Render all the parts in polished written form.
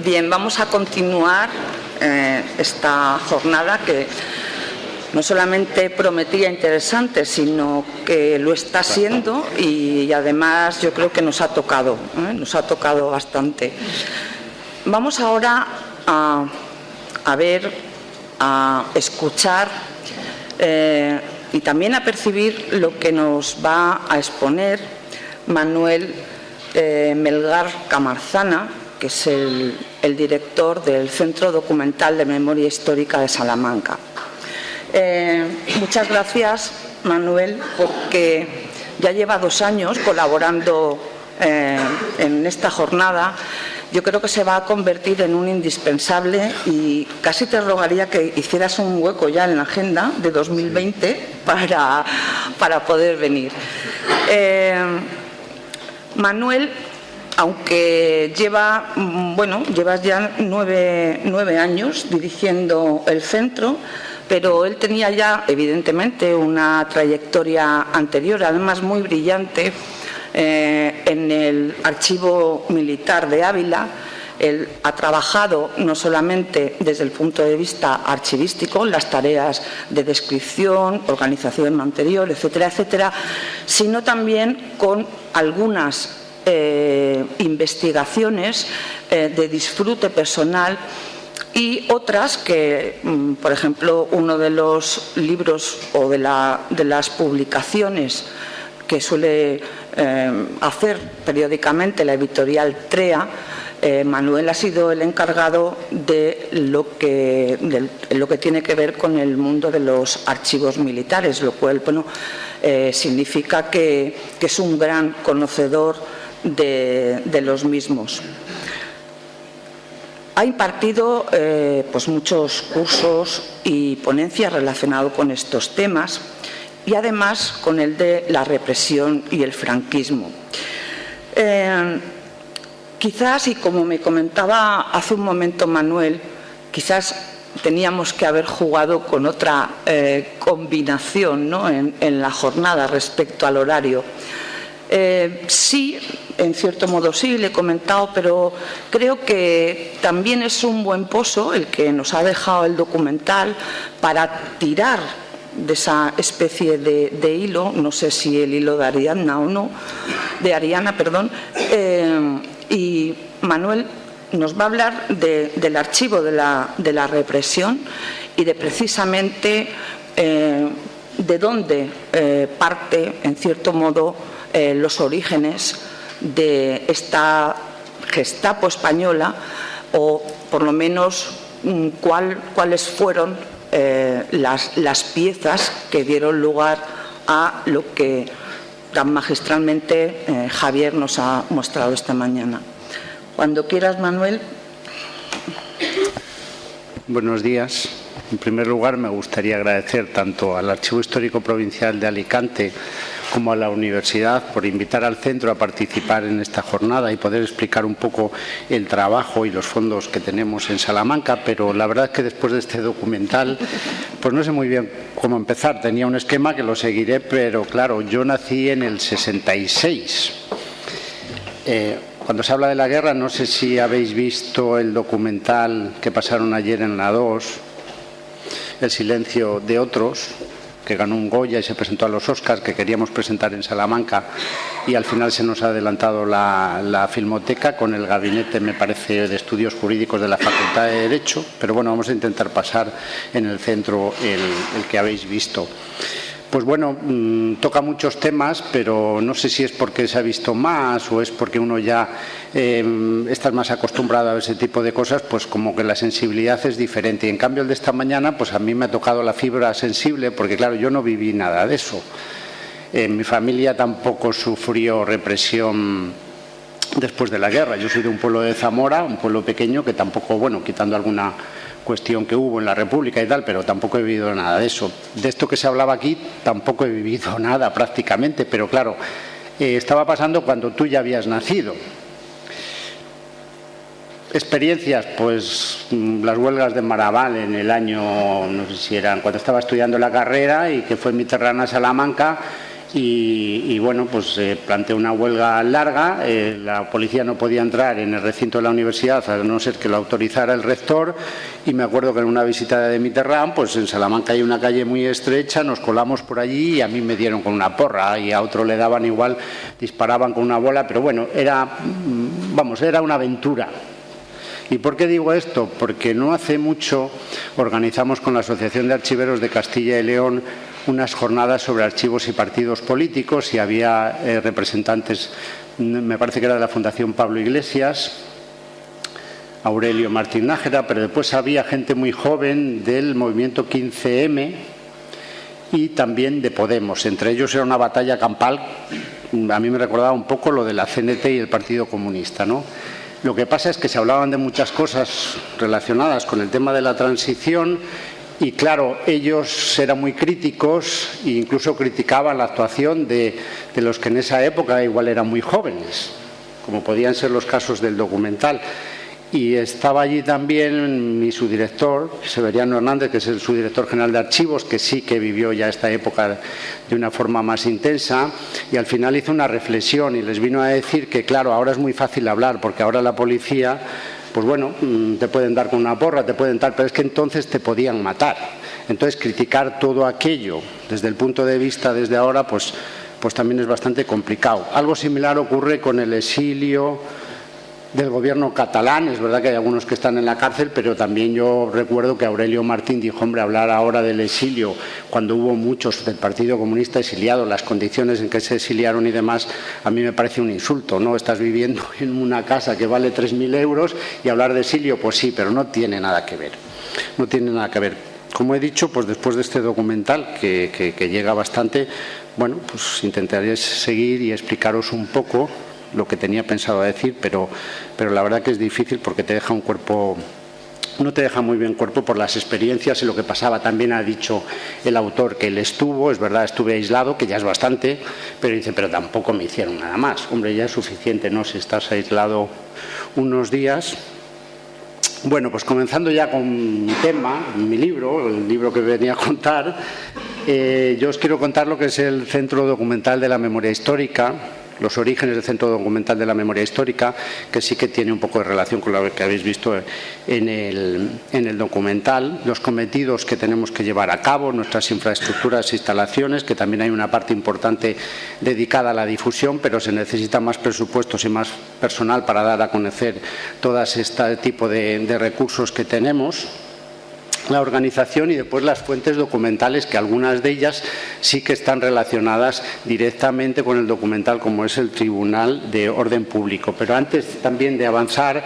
Bien, vamos a continuar esta jornada que no solamente prometía interesante, sino que lo está siendo y además yo creo que nos ha tocado bastante. Vamos ahora a ver, a escuchar y también a percibir lo que nos va a exponer Manuel Melgar Camarzana, que es el director del Centro Documental de Memoria Histórica de Salamanca. Muchas gracias, Manuel, porque ya lleva 2 años colaborando en esta jornada. Yo creo que se va a convertir en un indispensable y casi te rogaría que hicieras un hueco ya en la agenda de 2020 para poder venir. Manuel, aunque llevas ya 9 años dirigiendo el centro, pero él tenía ya, evidentemente, una trayectoria anterior, además muy brillante, en el Archivo Militar de Ávila. Él ha trabajado no solamente desde el punto de vista archivístico, las tareas de descripción, organización anterior, etcétera, etcétera, sino también con algunas investigaciones de disfrute personal y otras que, por ejemplo, uno de los libros o de las publicaciones que suele hacer periódicamente la editorial TREA, Manuel ha sido el encargado de lo que tiene que ver con el mundo de los archivos militares, lo cual significa que es un gran conocedor de los mismos. Ha impartido muchos cursos y ponencias relacionados con estos temas y además con el de la represión y el franquismo. Quizás, y como me comentaba hace un momento Manuel, quizás teníamos que haber jugado con otra combinación, ¿no?, en la jornada respecto al horario. Sí, en cierto modo sí, le he comentado, pero creo que también es un buen pozo el que nos ha dejado el documental para tirar de esa especie de hilo, no sé si el hilo de Ariana o no, y Manuel nos va a hablar del archivo de la represión y de precisamente de dónde parte, en cierto modo, los orígenes de esta Gestapo española, o por lo menos cuáles fueron las piezas que dieron lugar a lo que tan magistralmente Javier nos ha mostrado esta mañana. Cuando quieras, Manuel. Buenos días. En primer lugar, me gustaría agradecer tanto al Archivo Histórico Provincial de Alicante como a la universidad por invitar al centro a participar en esta jornada y poder explicar un poco el trabajo y los fondos que tenemos en Salamanca, pero la verdad es que después de este documental pues no sé muy bien cómo empezar. Tenía un esquema que lo seguiré, pero claro, yo nací en el 66. Cuando se habla de la guerra, no sé si habéis visto el documental que pasaron ayer en la 2, El silencio de otros, que ganó un Goya y se presentó a los Oscars, que queríamos presentar en Salamanca, y al final se nos ha adelantado la Filmoteca con el gabinete, me parece, de estudios jurídicos de la Facultad de Derecho, pero bueno, vamos a intentar pasar en el centro el que habéis visto. Pues bueno, toca muchos temas, pero no sé si es porque se ha visto más o es porque uno ya está más acostumbrado a ese tipo de cosas, pues como que la sensibilidad es diferente. Y en cambio el de esta mañana, pues a mí me ha tocado la fibra sensible, porque claro, yo no viví nada de eso. Mi familia tampoco sufrió represión después de la guerra. Yo soy de un pueblo de Zamora, un pueblo pequeño que tampoco, bueno, quitando alguna cuestión que hubo en la República y tal, pero tampoco he vivido nada de eso. De esto que se hablaba aquí tampoco he vivido nada prácticamente, pero claro, estaba pasando cuando tú ya habías nacido. Experiencias, pues las huelgas de Maraval en el año, no sé si eran cuando estaba estudiando la carrera y que fue en mi terrana Salamanca, y bueno, pues planteó una huelga larga. La policía no podía entrar en el recinto de la universidad a no ser que lo autorizara el rector, y me acuerdo que en una visita de Mitterrand, pues en Salamanca hay una calle muy estrecha, nos colamos por allí y a mí me dieron con una porra y a otro le daban igual, disparaban con una bola, pero bueno, era una aventura. ¿Y por qué digo esto? Porque no hace mucho organizamos con la Asociación de Archiveros de Castilla y León unas jornadas sobre archivos y partidos políticos, y había representantes, me parece que era de la Fundación Pablo Iglesias, Aurelio Martín Nájera, pero después había gente muy joven del movimiento 15M y también de Podemos. Entre ellos era una batalla campal, a mí me recordaba un poco lo de la CNT y el Partido Comunista, ¿no? Lo que pasa es que se hablaban de muchas cosas relacionadas con el tema de la transición y, claro, ellos eran muy críticos e incluso criticaban la actuación de los que en esa época igual eran muy jóvenes, como podían ser los casos del documental. Y estaba allí también mi subdirector, Severiano Hernández, que es el subdirector general de archivos, que sí que vivió ya esta época de una forma más intensa, y al final hizo una reflexión y les vino a decir que, claro, ahora es muy fácil hablar, porque ahora la policía, pues bueno, te pueden dar con una porra, te pueden dar, pero es que entonces te podían matar. Entonces, criticar todo aquello desde el punto de vista desde ahora, pues también es bastante complicado. Algo similar ocurre con el exilio del gobierno catalán. Es verdad que hay algunos que están en la cárcel, pero también yo recuerdo que Aurelio Martín dijo, hombre, hablar ahora del exilio cuando hubo muchos del Partido Comunista exiliados, las condiciones en que se exiliaron y demás, a mí me parece un insulto, ¿no? Estás viviendo en una casa que vale 3.000 euros y hablar de exilio, pues sí, pero no tiene nada que ver. No tiene nada que ver. Como he dicho, pues después de este documental que llega bastante, bueno, pues intentaré seguir y explicaros un poco lo que tenía pensado decir, pero la verdad que es difícil porque te deja un cuerpo, no te deja muy bien cuerpo por las experiencias y lo que pasaba. También ha dicho el autor que él estuvo, es verdad, estuve aislado, que ya es bastante, pero dice, pero tampoco me hicieron nada más. Hombre, ya es suficiente, ¿no?, si estás aislado unos días. Bueno, pues comenzando ya con mi tema, mi libro, el libro que venía a contar, yo os quiero contar lo que es el Centro Documental de la Memoria Histórica, los orígenes del Centro Documental de la Memoria Histórica, que sí que tiene un poco de relación con lo que habéis visto en el documental, los cometidos que tenemos que llevar a cabo, nuestras infraestructuras e instalaciones, que también hay una parte importante dedicada a la difusión, pero se necesita más presupuestos y más personal para dar a conocer todo este tipo de recursos que tenemos, la organización y después las fuentes documentales, que algunas de ellas sí que están relacionadas directamente con el documental, como es el Tribunal de Orden Público. Pero antes también de avanzar,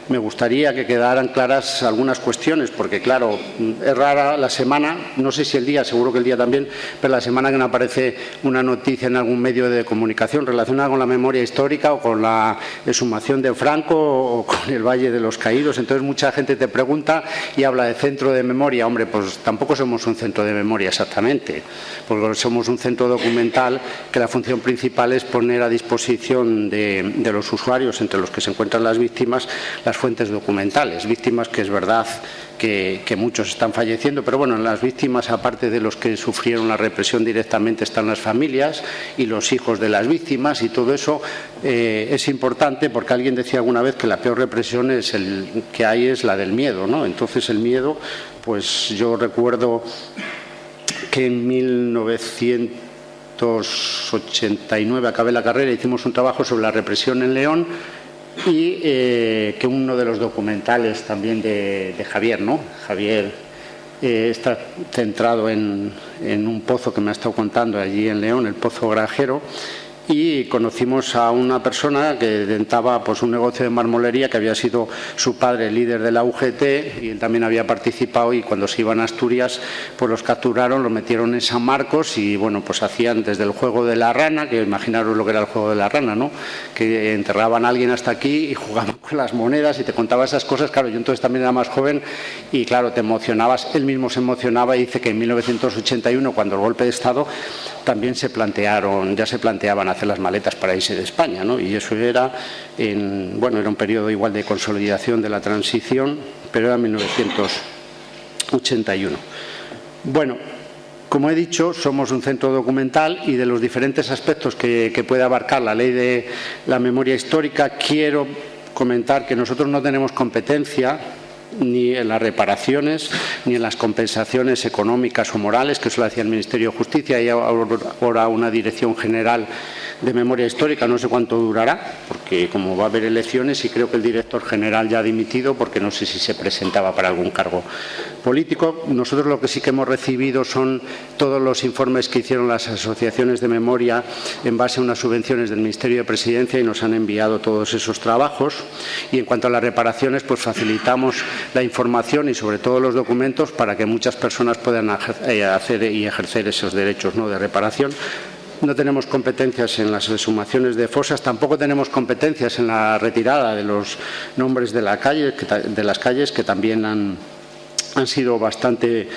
me gustaría que quedaran claras algunas cuestiones, porque claro, es rara la semana, no sé si el día, seguro que el día también, pero la semana que no aparece una noticia en algún medio de comunicación relacionada con la memoria histórica o con la exhumación de Franco o con el Valle de los Caídos. Entonces mucha gente te pregunta y habla de centro de memoria. Hombre, pues tampoco somos un centro de memoria exactamente, porque somos un centro documental que la función principal es poner a disposición de los usuarios, entre los que se encuentran las víctimas, las fuentes documentales, víctimas que es verdad que muchos están falleciendo, pero bueno, en las víctimas, aparte de los que sufrieron la represión directamente, están las familias y los hijos de las víctimas, y todo eso es importante, porque alguien decía alguna vez que la peor represión que hay es la del miedo, ¿no? Entonces el miedo, pues yo recuerdo que en 1989 acabé la carrera, hicimos un trabajo sobre la represión en León, y que uno de los documentales también de Javier, ¿no? Javier está centrado en un pozo que me ha estado contando allí en León, el Pozo Granjero, y conocimos a una persona que tentaba pues un negocio de marmolería, que había sido su padre líder de la UGT y él también había participado, y cuando se iban a Asturias pues los capturaron, los metieron en San Marcos y bueno, pues hacían desde el juego de la rana, que imaginaros lo que era el juego de la rana, ¿no? Que enterraban a alguien hasta aquí y jugaban con las monedas y te contaba esas cosas. Claro, yo entonces también era más joven y claro, te emocionabas, él mismo se emocionaba y dice que en 1981, cuando el golpe de Estado, también ya se planteaban hacer las maletas para irse de España, ¿no? Y eso era era un periodo igual de consolidación de la transición, pero era 1981. Bueno, Como he dicho, somos un centro documental y de los diferentes aspectos que puede abarcar la ley de la memoria histórica, quiero comentar que nosotros no tenemos competencia ni en las reparaciones, ni en las compensaciones económicas o morales, que eso lo hacía el Ministerio de Justicia. Hay ahora una Dirección General de Memoria Histórica, no sé cuánto durará, porque como va a haber elecciones y creo que el director general ya ha dimitido, porque no sé si se presentaba para algún cargo político. Nosotros lo que sí que hemos recibido son todos los informes que hicieron las asociaciones de memoria en base a unas subvenciones del Ministerio de Presidencia y nos han enviado todos esos trabajos. Y en cuanto a las reparaciones, pues facilitamos la información y sobre todo los documentos para que muchas personas puedan hacer y ejercer esos derechos, ¿no?, de reparación. No tenemos competencias en las exhumaciones de fosas, tampoco tenemos competencias en la retirada de los nombres de las calles, que también han sido bastante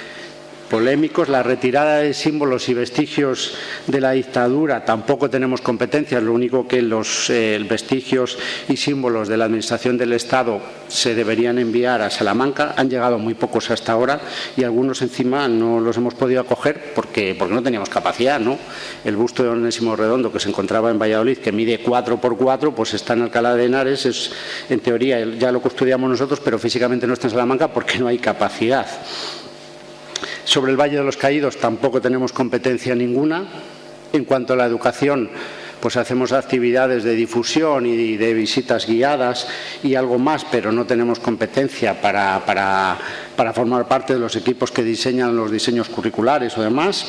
polémicos. La retirada de símbolos y vestigios de la dictadura tampoco tenemos competencias, lo único que los vestigios y símbolos de la Administración del Estado se deberían enviar a Salamanca. Han llegado muy pocos hasta ahora y algunos encima no los hemos podido acoger porque no teníamos capacidad, ¿no? El busto de Onésimo Redondo, que se encontraba en Valladolid, que mide 4 por 4, pues está en Alcalá de Henares. En teoría ya lo custodiamos nosotros, pero físicamente no está en Salamanca porque no hay capacidad. Sobre el Valle de los Caídos tampoco tenemos competencia ninguna. En cuanto a la educación, pues hacemos actividades de difusión y de visitas guiadas y algo más, pero no tenemos competencia para formar parte de los equipos que diseñan los diseños curriculares o demás.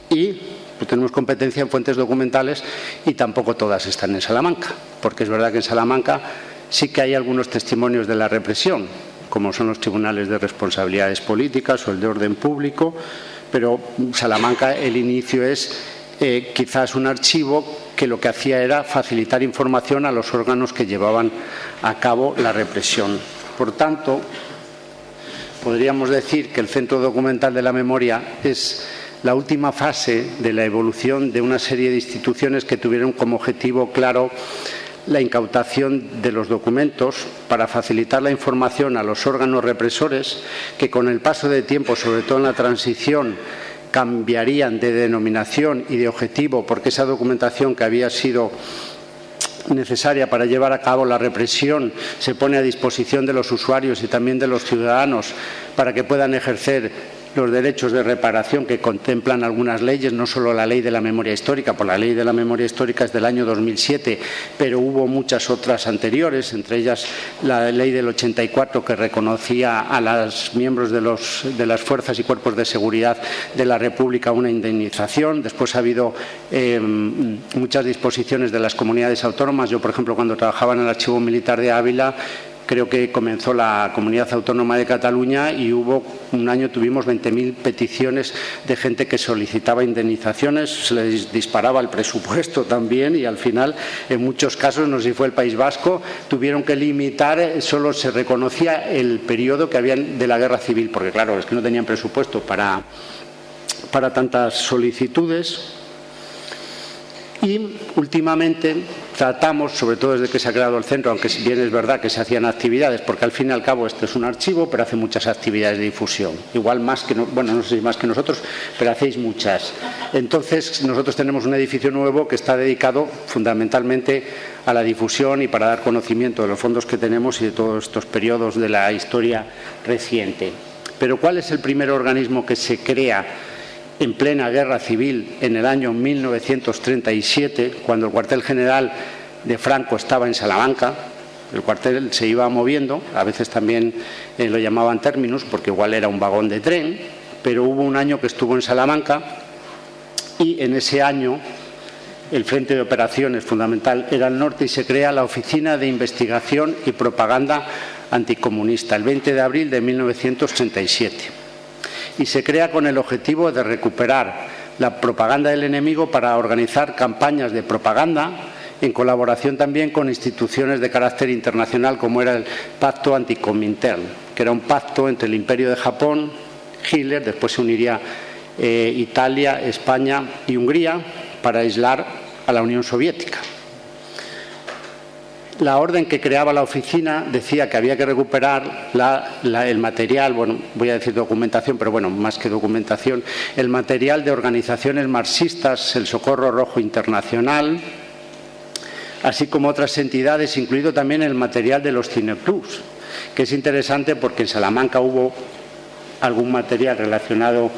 Y pues tenemos competencia en fuentes documentales y tampoco todas están en Salamanca, porque es verdad que en Salamanca sí que hay algunos testimonios de la represión, como son los tribunales de responsabilidades políticas o el de orden público, pero Salamanca el inicio es quizás un archivo que lo que hacía era facilitar información a los órganos que llevaban a cabo la represión. Por tanto, podríamos decir que el Centro Documental de la Memoria es la última fase de la evolución de una serie de instituciones que tuvieron como objetivo claro la incautación de los documentos para facilitar la información a los órganos represores que con el paso del tiempo, sobre todo en la transición, cambiarían de denominación y de objetivo porque esa documentación que había sido necesaria para llevar a cabo la represión se pone a disposición de los usuarios y también de los ciudadanos para que puedan ejercer los derechos de reparación que contemplan algunas leyes, no solo la Ley de la Memoria Histórica, por la Ley de la Memoria Histórica es del año 2007, pero hubo muchas otras anteriores, entre ellas la Ley del 84 que reconocía a los miembros de las fuerzas y cuerpos de seguridad de la República una indemnización. Después ha habido muchas disposiciones de las comunidades autónomas. Yo, por ejemplo, cuando trabajaba en el Archivo Militar de Ávila, creo que comenzó la Comunidad Autónoma de Cataluña y un año tuvimos 20.000 peticiones de gente que solicitaba indemnizaciones, se les disparaba el presupuesto también y al final, en muchos casos, no sé si fue el País Vasco, tuvieron que limitar, solo se reconocía el periodo que habían de la Guerra Civil, porque claro, es que no tenían presupuesto para tantas solicitudes. Y últimamente tratamos, sobre todo desde que se ha creado el centro, aunque bien es verdad que se hacían actividades, porque al fin y al cabo esto es un archivo, pero hace muchas actividades de difusión. Igual más que, bueno, no sé si más que nosotros, pero hacéis muchas. Entonces, nosotros tenemos un edificio nuevo que está dedicado fundamentalmente a la difusión y para dar conocimiento de los fondos que tenemos y de todos estos periodos de la historia reciente. Pero ¿cuál es el primer organismo que se crea en plena guerra civil en el año 1937, cuando el cuartel general de Franco estaba en Salamanca? El cuartel se iba moviendo, a veces también lo llamaban terminus, porque igual era un vagón de tren, pero hubo un año que estuvo en Salamanca y en ese año el frente de operaciones fundamental era el norte y se crea la Oficina de Investigación y Propaganda Anticomunista, el 20 de abril de 1937. Y se crea con el objetivo de recuperar la propaganda del enemigo para organizar campañas de propaganda en colaboración también con instituciones de carácter internacional como era el Pacto Anticomintern, que era un pacto entre el Imperio de Japón, Hitler, después se uniría Italia, España y Hungría para aislar a la Unión Soviética. La orden que creaba la oficina decía que había que recuperar el material, bueno, voy a decir documentación, pero bueno, más que documentación, el material de organizaciones marxistas, el Socorro Rojo Internacional, así como otras entidades, incluido también el material de los cineclubs, que es interesante porque en Salamanca hubo algún material relacionado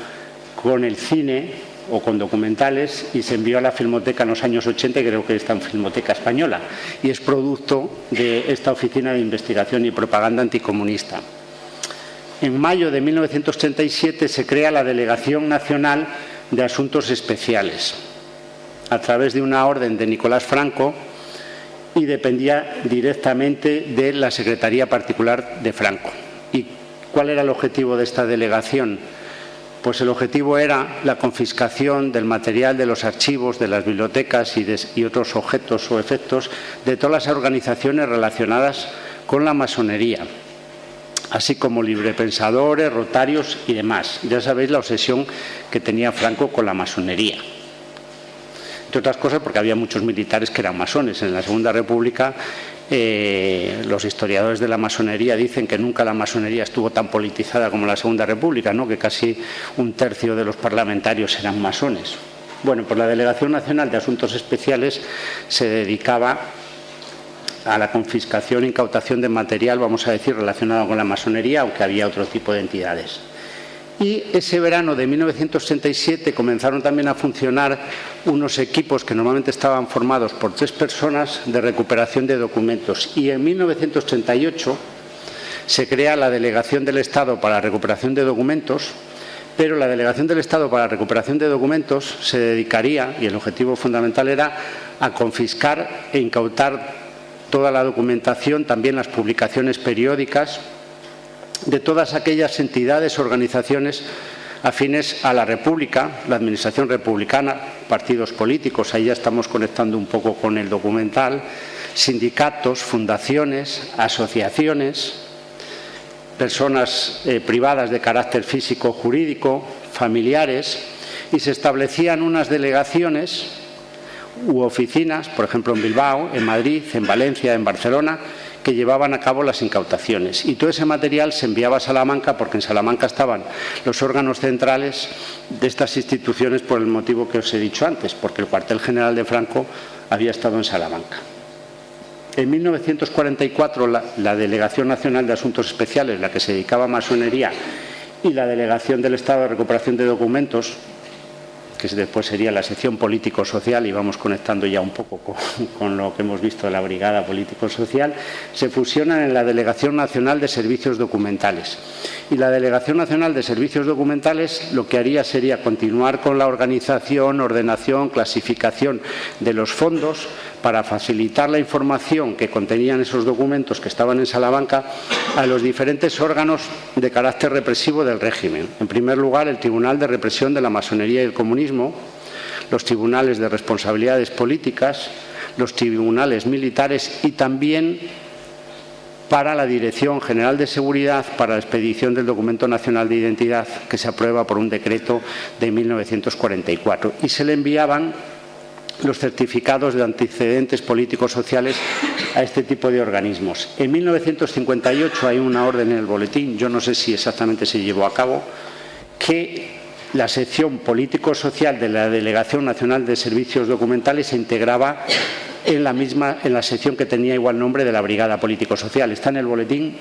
con el cine o con documentales y se envió a la Filmoteca en los años 80 y creo que está en Filmoteca Española y es producto de esta Oficina de Investigación y Propaganda Anticomunista. En mayo de 1937 se crea la Delegación Nacional de Asuntos Especiales a través de una orden de Nicolás Franco y dependía directamente de la Secretaría Particular de Franco. ¿Y cuál era el objetivo de esta delegación? Pues el objetivo era la confiscación del material de los archivos, de las bibliotecas y otros objetos o efectos de todas las organizaciones relacionadas con la masonería, así como librepensadores, rotarios y demás. Ya sabéis la obsesión que tenía Franco con la masonería. Entre otras cosas porque había muchos militares que eran masones. En la Segunda República los historiadores de la masonería dicen que nunca la masonería estuvo tan politizada como en la Segunda República, ¿no? Que casi un tercio de los parlamentarios eran masones. Bueno, pues la Delegación Nacional de Asuntos Especiales se dedicaba a la confiscación e incautación de material, vamos a decir, relacionado con la masonería, aunque había otro tipo de entidades. Y ese verano de 1937 comenzaron también a funcionar unos equipos que normalmente estaban formados por 3 personas de recuperación de documentos. Y en 1938 se crea la Delegación del Estado para la Recuperación de Documentos, pero la Delegación del Estado para la Recuperación de Documentos se dedicaría, y el objetivo fundamental era, a confiscar e incautar toda la documentación, también las publicaciones periódicas, de todas aquellas entidades, organizaciones afines a la República, la administración republicana, partidos políticos, ahí ya estamos conectando un poco con el documental, sindicatos, fundaciones, asociaciones, personas privadas de carácter físico, jurídico, familiares, y se establecían unas delegaciones u oficinas, por ejemplo en Bilbao, en Madrid, en Valencia, en Barcelona, que llevaban a cabo las incautaciones. Y todo ese material se enviaba a Salamanca porque en Salamanca estaban los órganos centrales de estas instituciones por el motivo que os he dicho antes, porque el cuartel general de Franco había estado en Salamanca. En 1944 la Delegación Nacional de Asuntos Especiales, la que se dedicaba a masonería, y la Delegación del Estado de Recuperación de Documentos, que después sería la sección político-social, y vamos conectando ya un poco con lo que hemos visto de la Brigada Político-Social, se fusionan en la Delegación Nacional de Servicios Documentales. Y la Delegación Nacional de Servicios Documentales lo que haría sería continuar con la organización, ordenación, clasificación de los fondos para facilitar la información que contenían esos documentos que estaban en Salamanca a los diferentes órganos de carácter represivo del régimen. En primer lugar, el Tribunal de Represión de la Masonería y el Comunismo, los tribunales de responsabilidades políticas, los tribunales militares y también para la Dirección General de Seguridad para la expedición del Documento Nacional de Identidad, que se aprueba por un decreto de 1944. Y se le enviaban los certificados de antecedentes políticos sociales a este tipo de organismos. En 1958 hay una orden en el boletín, yo no sé si exactamente se llevó a cabo, que la sección político-social de la Delegación Nacional de Servicios Documentales se integraba en la sección que tenía igual nombre de la Brigada Político-Social. Está en el boletín.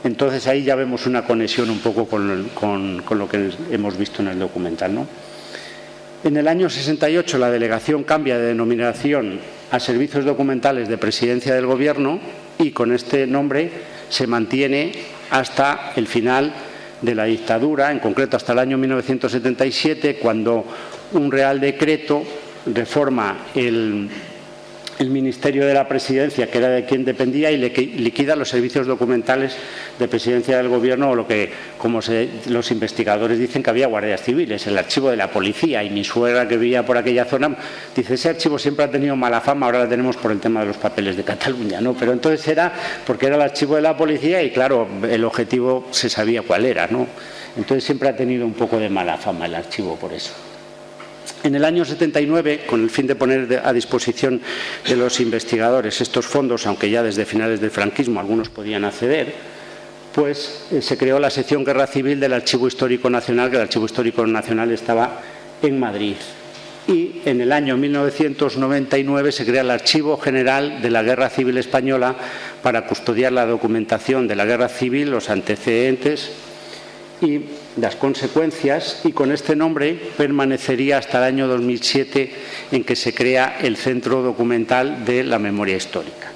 Entonces ahí ya vemos una conexión un poco con lo que hemos visto en el documental, ¿no? En el año 68 la delegación cambia de denominación a Servicios Documentales de Presidencia del Gobierno y con este nombre se mantiene hasta el final de la dictadura, en concreto hasta el año 1977, cuando un Real Decreto reforma el Ministerio de la Presidencia, que era de quien dependía, y liquida los servicios documentales de Presidencia del Gobierno, o lo que, los investigadores dicen, que había guardias civiles, el archivo de la policía. Y mi suegra, que vivía por aquella zona, dice: ese archivo siempre ha tenido mala fama, ahora la tenemos por el tema de los papeles de Cataluña, ¿no? Pero entonces era porque era el archivo de la policía y, claro, el objetivo se sabía cuál era, ¿no? Entonces siempre ha tenido un poco de mala fama el archivo por eso. En el año 79, con el fin de poner a disposición de los investigadores estos fondos, aunque ya desde finales del franquismo algunos podían acceder, pues se creó la sección Guerra Civil del Archivo Histórico Nacional, que el Archivo Histórico Nacional estaba en Madrid. Y en el año 1999 se crea el Archivo General de la Guerra Civil Española para custodiar la documentación de la Guerra Civil, los antecedentes y las consecuencias, y con este nombre permanecería hasta el año 2007, en que se crea el Centro Documental de la Memoria Histórica.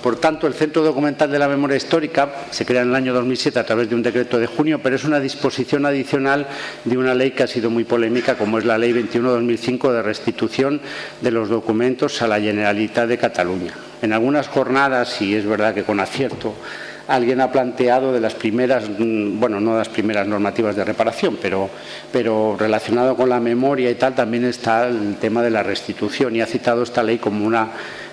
Por tanto, el Centro Documental de la Memoria Histórica se crea en el año 2007 a través de un decreto de junio, pero es una disposición adicional de una ley que ha sido muy polémica, como es la Ley 21/2005 de restitución de los documentos a la Generalitat de Cataluña. En algunas jornadas, y es verdad que con acierto, alguien ha planteado de las primeras, bueno, no de las primeras normativas de reparación, pero relacionado con la memoria y tal, también está el tema de la restitución, y ha citado esta ley como una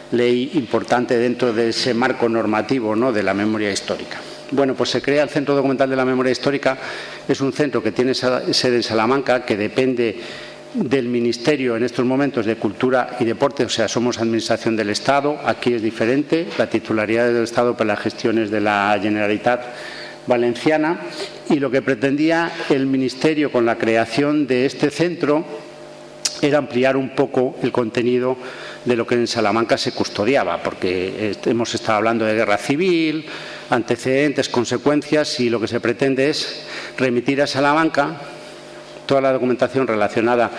ley importante dentro de ese marco normativo, ¿no?, de la memoria histórica. Bueno, pues se crea el Centro Documental de la Memoria Histórica. Es un centro que tiene sede en Salamanca, que depende del Ministerio en estos momentos de Cultura y Deporte, o sea, somos Administración del Estado. Aquí es diferente, la titularidad del Estado para las gestiones de la Generalitat Valenciana, y lo que pretendía el Ministerio con la creación de este centro era ampliar un poco el contenido de lo que en Salamanca se custodiaba, porque hemos estado hablando de guerra civil, antecedentes, consecuencias, y lo que se pretende es remitir a Salamanca toda la documentación relacionada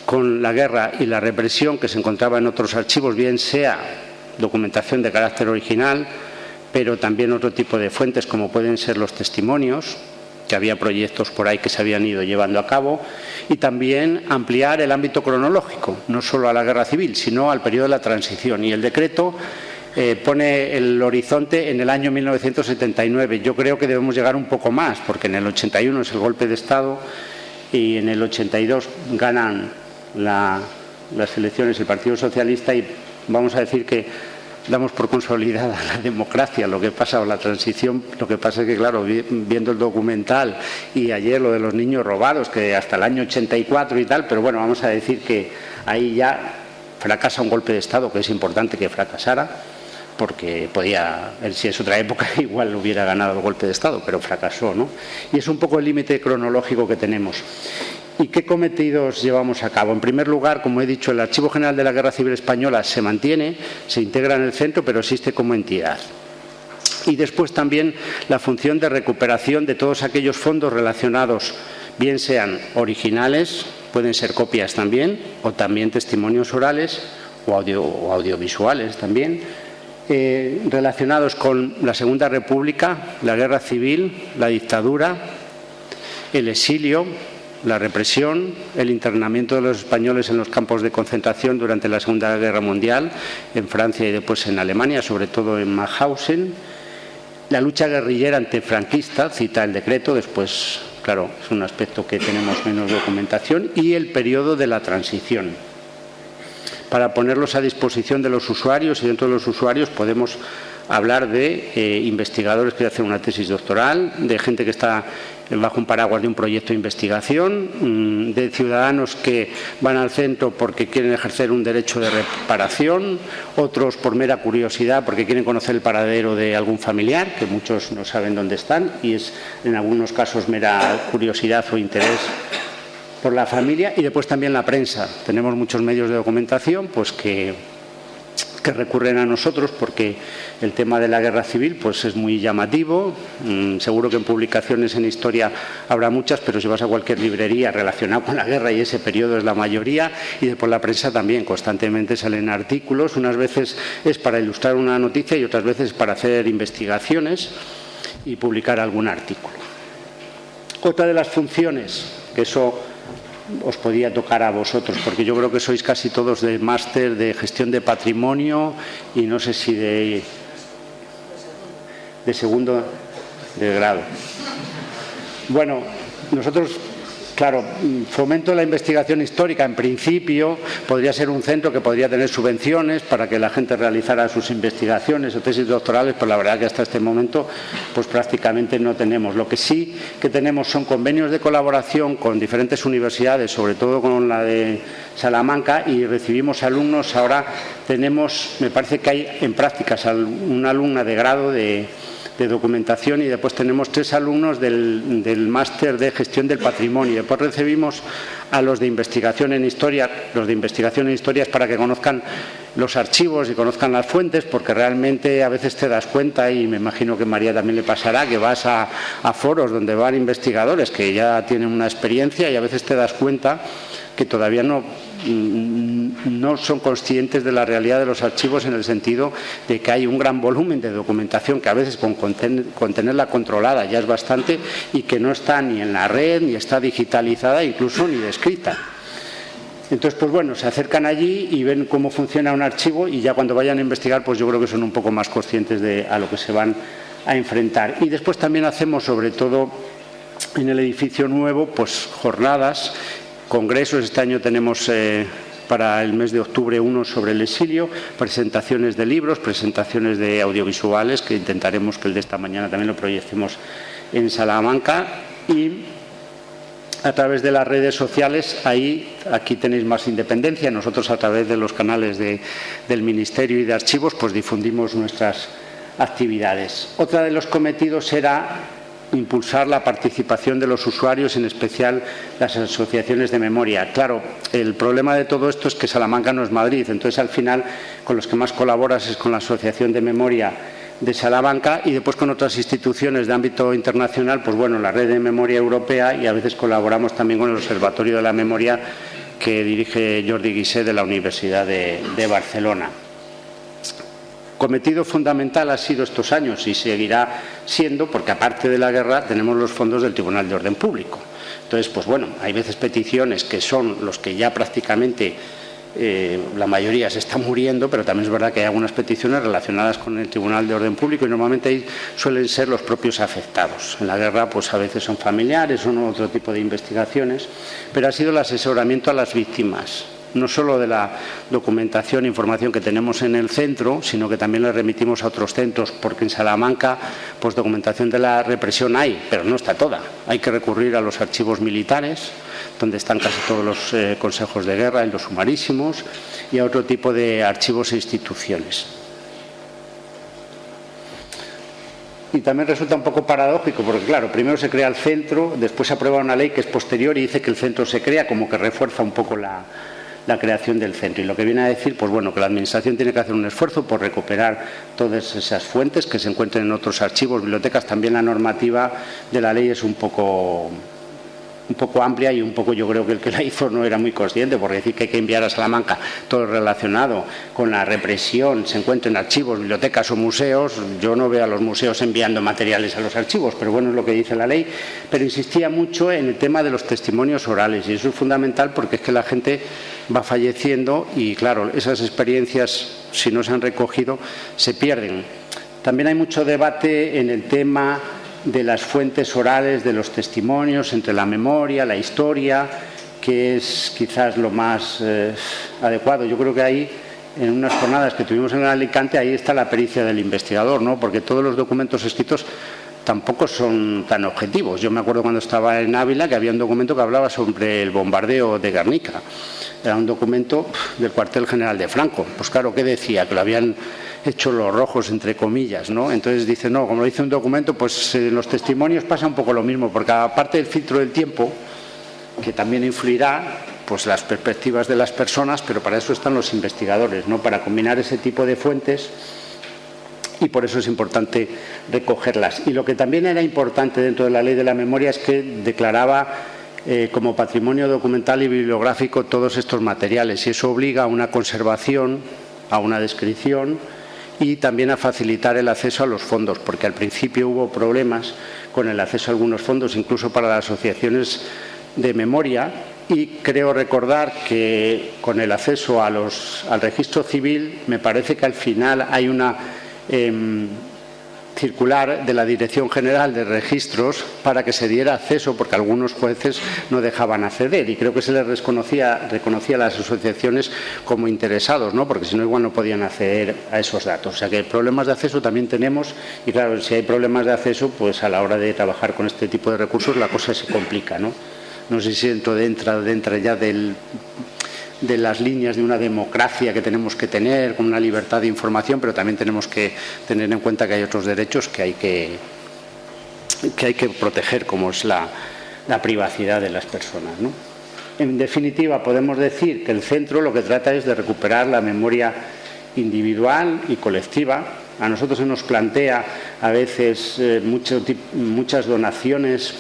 con la guerra y la represión que se encontraba en otros archivos, bien sea documentación de carácter original, pero también otro tipo de fuentes, como pueden ser los testimonios, que había proyectos por ahí que se habían ido llevando a cabo, y también ampliar el ámbito cronológico, no solo a la guerra civil, sino al periodo de la transición. Y el decreto pone el horizonte en el año 1979. Yo creo que debemos llegar un poco más, porque en el 81 es el golpe de Estado y en el 82 ganan las elecciones el Partido Socialista, y vamos a decir que damos por consolidada la democracia, lo que pasa, o la transición. Lo que pasa es que, claro, viendo el documental y ayer lo de los niños robados, que hasta el año 84 y tal, pero bueno, vamos a decir que ahí ya fracasa un golpe de Estado, que es importante que fracasara, porque podía, si es otra época, igual hubiera ganado el golpe de Estado, pero fracasó, ¿no? Y es un poco el límite cronológico que tenemos. ¿Y qué cometidos llevamos a cabo? En primer lugar, como he dicho, el Archivo General de la Guerra Civil Española se mantiene, se integra en el centro, pero existe como entidad. Y después también la función de recuperación de todos aquellos fondos relacionados, bien sean originales, pueden ser copias también, o también testimonios orales o audiovisuales también, relacionados con la Segunda República, la Guerra Civil, la dictadura, el exilio, la represión, el internamiento de los españoles en los campos de concentración durante la Segunda Guerra Mundial, en Francia y después en Alemania, sobre todo en Mauthausen, la lucha guerrillera antifranquista, cita el decreto, después, claro, es un aspecto que tenemos menos documentación, y el periodo de la transición. Para ponerlos a disposición de los usuarios, y dentro de los usuarios podemos hablar de investigadores que hacen una tesis doctoral, de gente que está bajo un paraguas de un proyecto de investigación, de ciudadanos que van al centro porque quieren ejercer un derecho de reparación, otros por mera curiosidad porque quieren conocer el paradero de algún familiar, que muchos no saben dónde están, y es en algunos casos mera curiosidad o interés por la familia. Y después también la prensa. Tenemos muchos medios de documentación pues que recurren a nosotros porque el tema de la guerra civil pues es muy llamativo. Seguro que en publicaciones en historia habrá muchas, pero si vas a cualquier librería relacionada con la guerra, y ese periodo es la mayoría. Y después la prensa también, constantemente salen artículos, unas veces es para ilustrar una noticia y otras veces para hacer investigaciones y publicar algún artículo. Otra de las funciones, que eso os podía tocar a vosotros, porque yo creo que sois casi todos de máster de gestión de patrimonio y no sé si de segundo de grado. Bueno, nosotros claro, fomento de la investigación histórica, en principio, podría ser un centro que podría tener subvenciones para que la gente realizara sus investigaciones o tesis doctorales, pero la verdad que hasta este momento pues prácticamente no tenemos. Lo que sí que tenemos son convenios de colaboración con diferentes universidades, sobre todo con la de Salamanca, y recibimos alumnos. Ahora tenemos, me parece que hay en prácticas una alumna de grado de documentación, y después tenemos 3 alumnos del máster de gestión del patrimonio. Después recibimos a los de investigación en historia. Los de investigación en historia es para que conozcan los archivos y conozcan las fuentes, porque realmente a veces te das cuenta, y me imagino que a María también le pasará, que vas a foros donde van investigadores que ya tienen una experiencia y a veces te das cuenta que todavía no son conscientes de la realidad de los archivos, en el sentido de que hay un gran volumen de documentación que a veces con tenerla controlada ya es bastante, y que no está ni en la red, ni está digitalizada, incluso ni descrita. Entonces, pues bueno, se acercan allí y ven cómo funciona un archivo, y ya cuando vayan a investigar, pues yo creo que son un poco más conscientes de a lo que se van a enfrentar. Y después también hacemos, sobre todo en el edificio nuevo, pues jornadas, congresos. Este año tenemos para el mes de octubre uno sobre el exilio, presentaciones de libros, presentaciones de audiovisuales, que intentaremos que el de esta mañana también lo proyectemos en Salamanca, y a través de las redes sociales, aquí tenéis más independencia. Nosotros, a través de los canales del Ministerio y de Archivos, pues difundimos nuestras actividades. Otra de los cometidos era impulsar la participación de los usuarios, en especial las asociaciones de memoria. Claro, el problema de todo esto es que Salamanca no es Madrid, entonces al final con los que más colaboras es con la Asociación de Memoria de Salamanca, y después con otras instituciones de ámbito internacional, pues bueno, la Red de Memoria Europea, y a veces colaboramos también con el Observatorio de la Memoria que dirige Jordi Guisé, de la Universidad de Barcelona. Cometido fundamental ha sido estos años, y seguirá siendo, porque aparte de la guerra tenemos los fondos del Tribunal de Orden Público. Entonces, pues bueno, hay veces peticiones que son los que ya prácticamente la mayoría se está muriendo, pero también es verdad que hay algunas peticiones relacionadas con el Tribunal de Orden Público, y normalmente ahí suelen ser los propios afectados. En la guerra, pues a veces son familiares, son otro tipo de investigaciones, pero ha sido el asesoramiento a las víctimas, no solo de la documentación e información que tenemos en el centro, sino que también le remitimos a otros centros, porque en Salamanca pues documentación de la represión hay, pero no está toda. Hay que recurrir a los archivos militares, donde están casi todos los consejos de guerra y los sumarísimos, y a otro tipo de archivos e instituciones. Y también resulta un poco paradójico, porque claro, primero se crea el centro, después se aprueba una ley que es posterior y dice que el centro se crea, como que refuerza un poco la creación del centro, y lo que viene a decir, pues bueno, que la Administración tiene que hacer un esfuerzo por recuperar todas esas fuentes que se encuentren en otros archivos, bibliotecas. También la normativa de la ley es un poco amplia, y un poco, yo creo que el que la hizo no era muy consciente, porque decir que hay que enviar a Salamanca todo relacionado con la represión se encuentra en archivos, bibliotecas o museos. Yo no veo a los museos enviando materiales a los archivos, pero bueno, es lo que dice la ley. Pero insistía mucho en el tema de los testimonios orales, y eso es fundamental, porque es que la gente va falleciendo y claro, esas experiencias, si no se han recogido, se pierden. También hay mucho debate en el tema de las fuentes orales, de los testimonios, entre la memoria, la historia, que es quizás lo más adecuado. Yo creo que ahí, en unas jornadas que tuvimos en Alicante, ahí está la pericia del investigador, ¿no? Porque todos los documentos escritos tampoco son tan objetivos. Yo me acuerdo cuando estaba en Ávila que había un documento que hablaba sobre el bombardeo de Guernica. Era un documento del cuartel general de Franco. Pues claro, ¿qué decía? Que lo habían hecho los rojos, entre comillas, ¿no? Entonces dice, no, como lo dice un documento, pues en los testimonios pasa un poco lo mismo, porque aparte del filtro del tiempo, que también influirá, pues las perspectivas de las personas, pero para eso están los investigadores, ¿no? Para combinar ese tipo de fuentes, y por eso es importante recogerlas. Y lo que también era importante dentro de la Ley de la Memoria es que declaraba como patrimonio documental y bibliográfico todos estos materiales, y eso obliga a una conservación, a una descripción, y también a facilitar el acceso a los fondos, porque al principio hubo problemas con el acceso a algunos fondos, incluso para las asociaciones de memoria, y creo recordar que con el acceso al registro civil, me parece que al final hay una circular de la Dirección General de Registros para que se diera acceso, porque algunos jueces no dejaban acceder, y creo que se les reconocía a las asociaciones como interesados, ¿no? Porque si no, igual no podían acceder a esos datos. O sea que problemas de acceso también tenemos, y claro, si hay problemas de acceso, pues a la hora de trabajar con este tipo de recursos la cosa se complica, ¿no? No sé si entra ya de las líneas de una democracia que tenemos que tener, con una libertad de información, pero también tenemos que tener en cuenta que hay otros derechos que hay que proteger, como es la privacidad de las personas, ¿no? En definitiva, podemos decir que el centro lo que trata es de recuperar la memoria individual y colectiva. A nosotros se nos plantea a veces muchas donaciones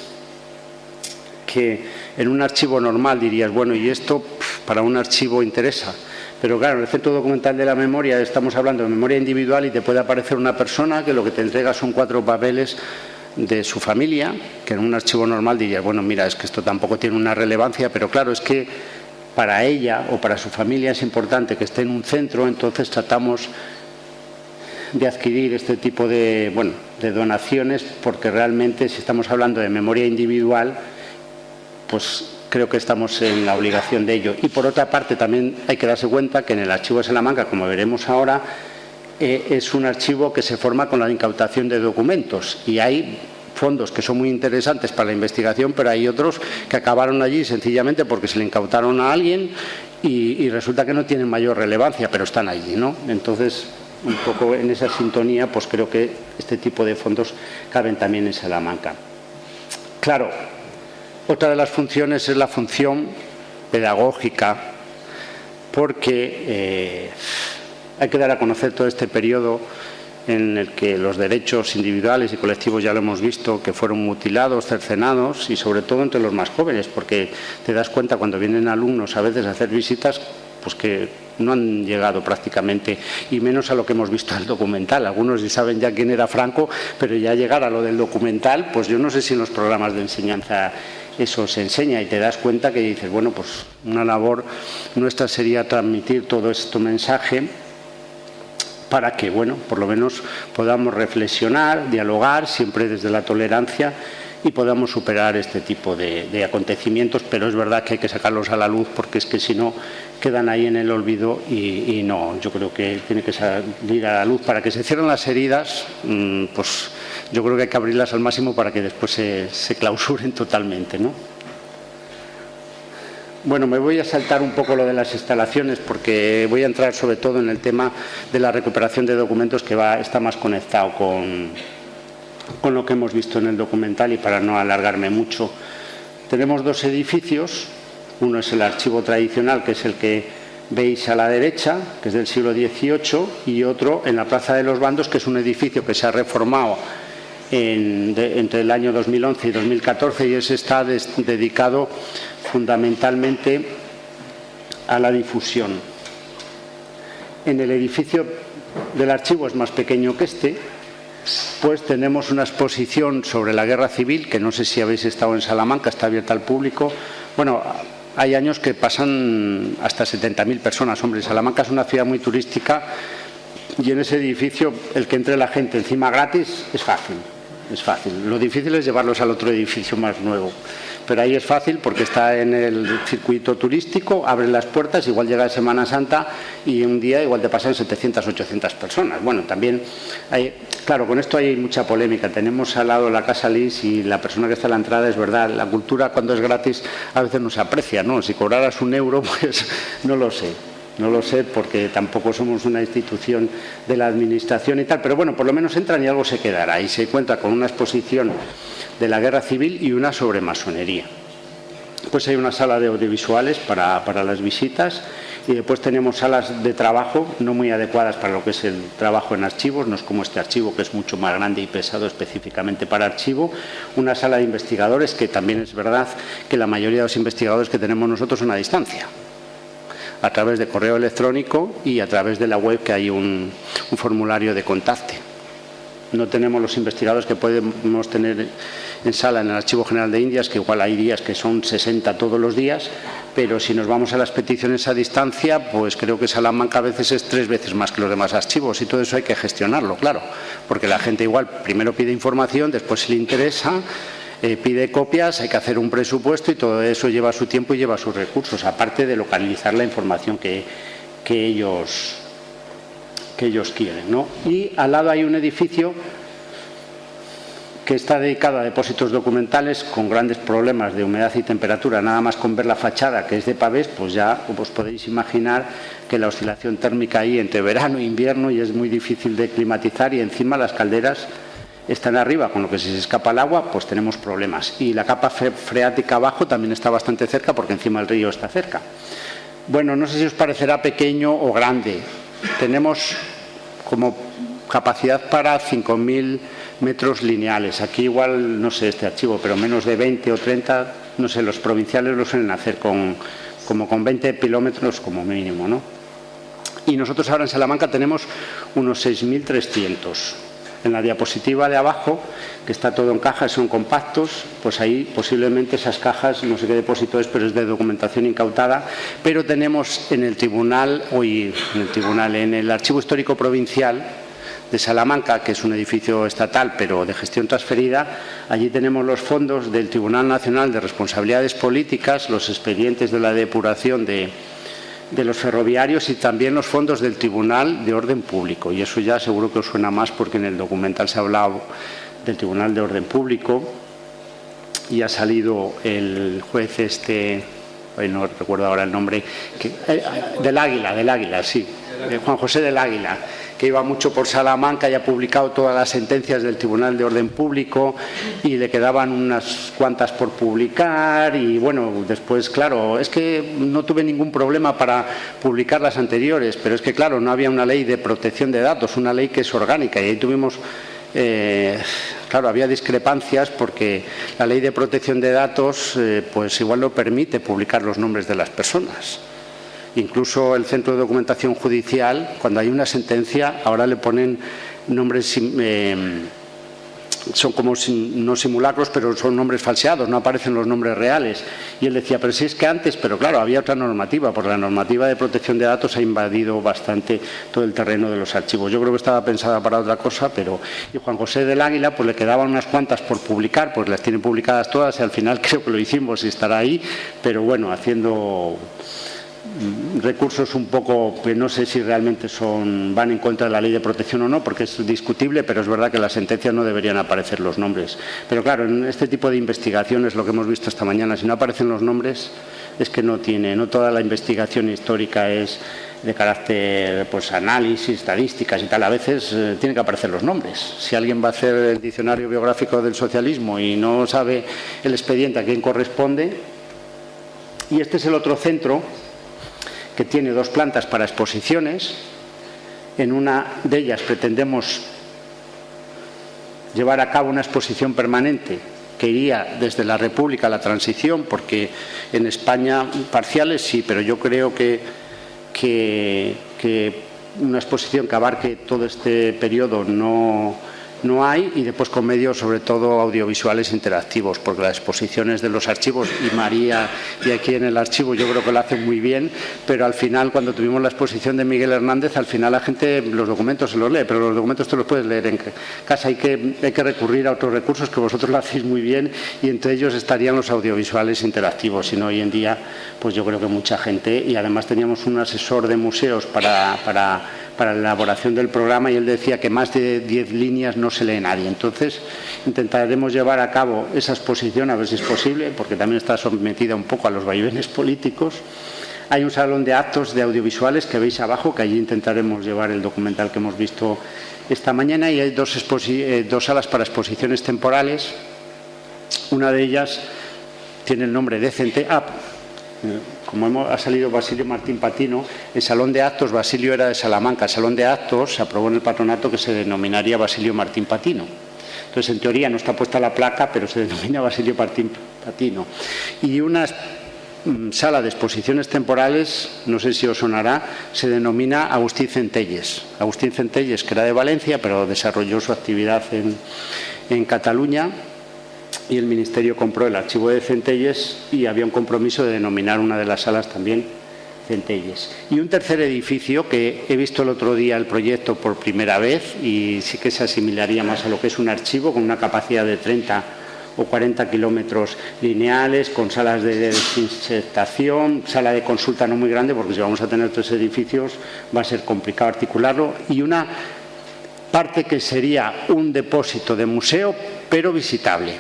que en un archivo normal dirías, bueno, y esto para un archivo interesa. Pero claro, en el Centro Documental de la Memoria estamos hablando de memoria individual y te puede aparecer una persona que lo que te entrega son 4 papeles de su familia, que en un archivo normal dirías, bueno, mira, es que esto tampoco tiene una relevancia, pero claro, es que para ella o para su familia es importante que esté en un centro, entonces tratamos de adquirir este tipo de donaciones, porque realmente si estamos hablando de memoria individual, pues creo que estamos en la obligación de ello. Y por otra parte también hay que darse cuenta que en el archivo de Salamanca, como veremos ahora, es un archivo que se forma con la incautación de documentos, y hay fondos que son muy interesantes para la investigación, pero hay otros que acabaron allí sencillamente porque se le incautaron a alguien y resulta que no tienen mayor relevancia, pero están allí, ¿no? Entonces, un poco en esa sintonía, pues creo que este tipo de fondos caben también en Salamanca. Claro, otra de las funciones es la función pedagógica, porque hay que dar a conocer todo este periodo en el que los derechos individuales y colectivos, ya lo hemos visto, que fueron mutilados, cercenados, y sobre todo entre los más jóvenes, porque te das cuenta cuando vienen alumnos a veces a hacer visitas, pues que no han llegado prácticamente, y menos a lo que hemos visto en el documental. Algunos saben ya quién era Franco, pero ya llegar a lo del documental, pues yo no sé si en los programas de enseñanza eso se enseña, y te das cuenta que dices, bueno, pues una labor nuestra sería transmitir todo este mensaje para que, bueno, por lo menos podamos reflexionar, dialogar, siempre desde la tolerancia, y podamos superar este tipo de acontecimientos, pero es verdad que hay que sacarlos a la luz, porque es que si no quedan ahí en el olvido, y no, yo creo que tiene que salir a la luz para que se cierren las heridas. Pues yo creo que hay que abrirlas al máximo para que después se clausuren totalmente, ¿no? Bueno, me voy a saltar un poco lo de las instalaciones, porque voy a entrar sobre todo en el tema de la recuperación de documentos, que está más conectado con lo que hemos visto en el documental, y para no alargarme mucho. Tenemos 2 edificios. Uno es el archivo tradicional, que es el que veis a la derecha, que es del siglo XVIII, y otro en la Plaza de los Bandos, que es un edificio que se ha reformado entre el año 2011 y 2014, y ese está dedicado fundamentalmente a la difusión. En el edificio del archivo, es más pequeño que este, pues tenemos una exposición sobre la Guerra Civil, que no sé si habéis estado en Salamanca, está abierta al público. Bueno, hay años que pasan hasta 70.000 personas. Hombre, Salamanca es una ciudad muy turística, y en ese edificio el que entre la gente encima gratis es fácil. Es fácil. Lo difícil es llevarlos al otro edificio más nuevo. Pero ahí es fácil porque está en el circuito turístico, abren las puertas, igual llega Semana Santa y un día igual te pasan 700, 800 personas. Bueno, también hay, claro, con esto hay mucha polémica. Tenemos al lado la Casa Lis, y la persona que está a la entrada, es verdad, la cultura cuando es gratis a veces no se aprecia, ¿no? Si cobraras €1, pues no lo sé. No lo sé, porque tampoco somos una institución de la administración y tal, pero bueno, por lo menos entran y algo se quedará, y se cuenta con una exposición de la Guerra Civil y una sobre masonería. Pues hay una sala de audiovisuales para las visitas, y después tenemos salas de trabajo no muy adecuadas para lo que es el trabajo en archivos, no es como este archivo, que es mucho más grande y pesado específicamente para archivo. Una sala de investigadores, que también es verdad que la mayoría de los investigadores que tenemos nosotros son a distancia, a través de correo electrónico y a través de la web, que hay un formulario de contacto. No tenemos los investigadores que podemos tener en sala en el Archivo General de Indias, que igual hay días que son 60 todos los días, pero si nos vamos a las peticiones a distancia, pues creo que Salamanca a veces es 3 veces más que los demás archivos, y todo eso hay que gestionarlo, claro, porque la gente igual primero pide información, después si le interesa, pide copias, hay que hacer un presupuesto y todo eso lleva su tiempo y lleva sus recursos, aparte de localizar la información que ellos quieren, ¿no? Y al lado hay un edificio que está dedicado a depósitos documentales con grandes problemas de humedad y temperatura. Nada más con ver la fachada, que es de pavés, pues ya os podéis imaginar que la oscilación térmica ahí entre verano e invierno y es muy difícil de climatizar, y encima las calderas están arriba, con lo que si se escapa el agua, pues tenemos problemas. Y la capa freática abajo también está bastante cerca, porque encima el río está cerca. Bueno, no sé si os parecerá pequeño o grande. Tenemos como capacidad para 5.000 metros lineales. Aquí igual, no sé este archivo, pero menos de 20 o 30, no sé, los provinciales lo suelen hacer como con 20 kilómetros como mínimo, ¿no? Y nosotros ahora en Salamanca tenemos unos 6.300. En la diapositiva de abajo, que está todo en cajas, son compactos, pues ahí posiblemente esas cajas, no sé qué depósito es, pero es de documentación incautada, pero tenemos en el tribunal, en el Archivo Histórico Provincial de Salamanca, que es un edificio estatal, pero de gestión transferida, allí tenemos los fondos del Tribunal Nacional de Responsabilidades Políticas, los expedientes de la depuración de los ferroviarios y también los fondos del Tribunal de Orden Público. Y eso ya seguro que os suena más porque en el documental se ha hablado del Tribunal de Orden Público y ha salido el juez no recuerdo ahora el nombre, del Águila, sí, Juan José del Águila, que iba mucho por Salamanca y ha publicado todas las sentencias del Tribunal de Orden Público y le quedaban unas cuantas por publicar y bueno, después claro, es que no tuve ningún problema para publicar las anteriores, pero es que claro, no había una ley de protección de datos, una ley que es orgánica y ahí tuvimos, claro, había discrepancias porque la ley de protección de datos pues igual no permite publicar los nombres de las personas. Incluso el Centro de Documentación Judicial, cuando hay una sentencia, ahora le ponen nombres, son como no simulacros, pero son nombres falseados, no aparecen los nombres reales. Y él decía, pero si es que antes, pero claro, había otra normativa, porque la normativa de protección de datos ha invadido bastante todo el terreno de los archivos. Yo creo que estaba pensada para otra cosa, pero y Juan José del Águila, pues le quedaban unas cuantas por publicar, pues las tiene publicadas todas y al final creo que lo hicimos y estará ahí, pero bueno, haciendo recursos un poco que no sé si realmente van en contra de la ley de protección o no, porque es discutible, pero es verdad que en las sentencias no deberían aparecer los nombres. Pero claro, en este tipo de investigaciones, lo que hemos visto esta mañana, si no aparecen los nombres, es que no toda la investigación histórica es de carácter, pues, análisis, estadísticas y tal. A veces tienen que aparecer los nombres. Si alguien va a hacer el diccionario biográfico del socialismo y no sabe el expediente a quién corresponde. Y este es el otro centro, que tiene 2 plantas para exposiciones. En una de ellas pretendemos llevar a cabo una exposición permanente que iría desde la República a la Transición, porque en España parciales sí, pero yo creo que una exposición que abarque todo este periodo no hay, y después con medios sobre todo audiovisuales interactivos, porque las exposiciones de los archivos, y María y aquí en el archivo yo creo que lo hacen muy bien, pero al final cuando tuvimos la exposición de Miguel Hernández, al final la gente los documentos se los lee, pero los documentos te los puedes leer en casa, hay que recurrir a otros recursos que vosotros lo hacéis muy bien, y entre ellos estarían los audiovisuales interactivos, y no hoy en día pues yo creo que mucha gente, y además teníamos un asesor de museos para la elaboración del programa, y él decía que más de 10 líneas no se lee nadie. Entonces intentaremos llevar a cabo esa exposición, a ver si es posible, porque también está sometida un poco a los vaivenes políticos. Hay un salón de actos de audiovisuales que veis abajo, que allí intentaremos llevar el documental que hemos visto esta mañana, y hay 2 salas para exposiciones temporales. Una de ellas tiene el nombre de como ha salido Basilio Martín Patino, el Salón de Actos, Basilio era de Salamanca, el Salón de Actos se aprobó en el patronato que se denominaría Basilio Martín Patino. Entonces, en teoría no está puesta la placa, pero se denomina Basilio Martín Patino. Y una sala de exposiciones temporales, no sé si os sonará, se denomina Agustín Centelles. Agustín Centelles, que era de Valencia, pero desarrolló su actividad en Cataluña, y el Ministerio compró el archivo de Centelles y había un compromiso de denominar una de las salas también Centelles. Y un tercer edificio que he visto el otro día el proyecto por primera vez y sí que se asimilaría más a lo que es un archivo con una capacidad de 30 o 40 kilómetros lineales, con salas de desinsertación, sala de consulta no muy grande, porque si vamos a tener 3 edificios va a ser complicado articularlo, y una parte que sería un depósito de museo, pero visitable.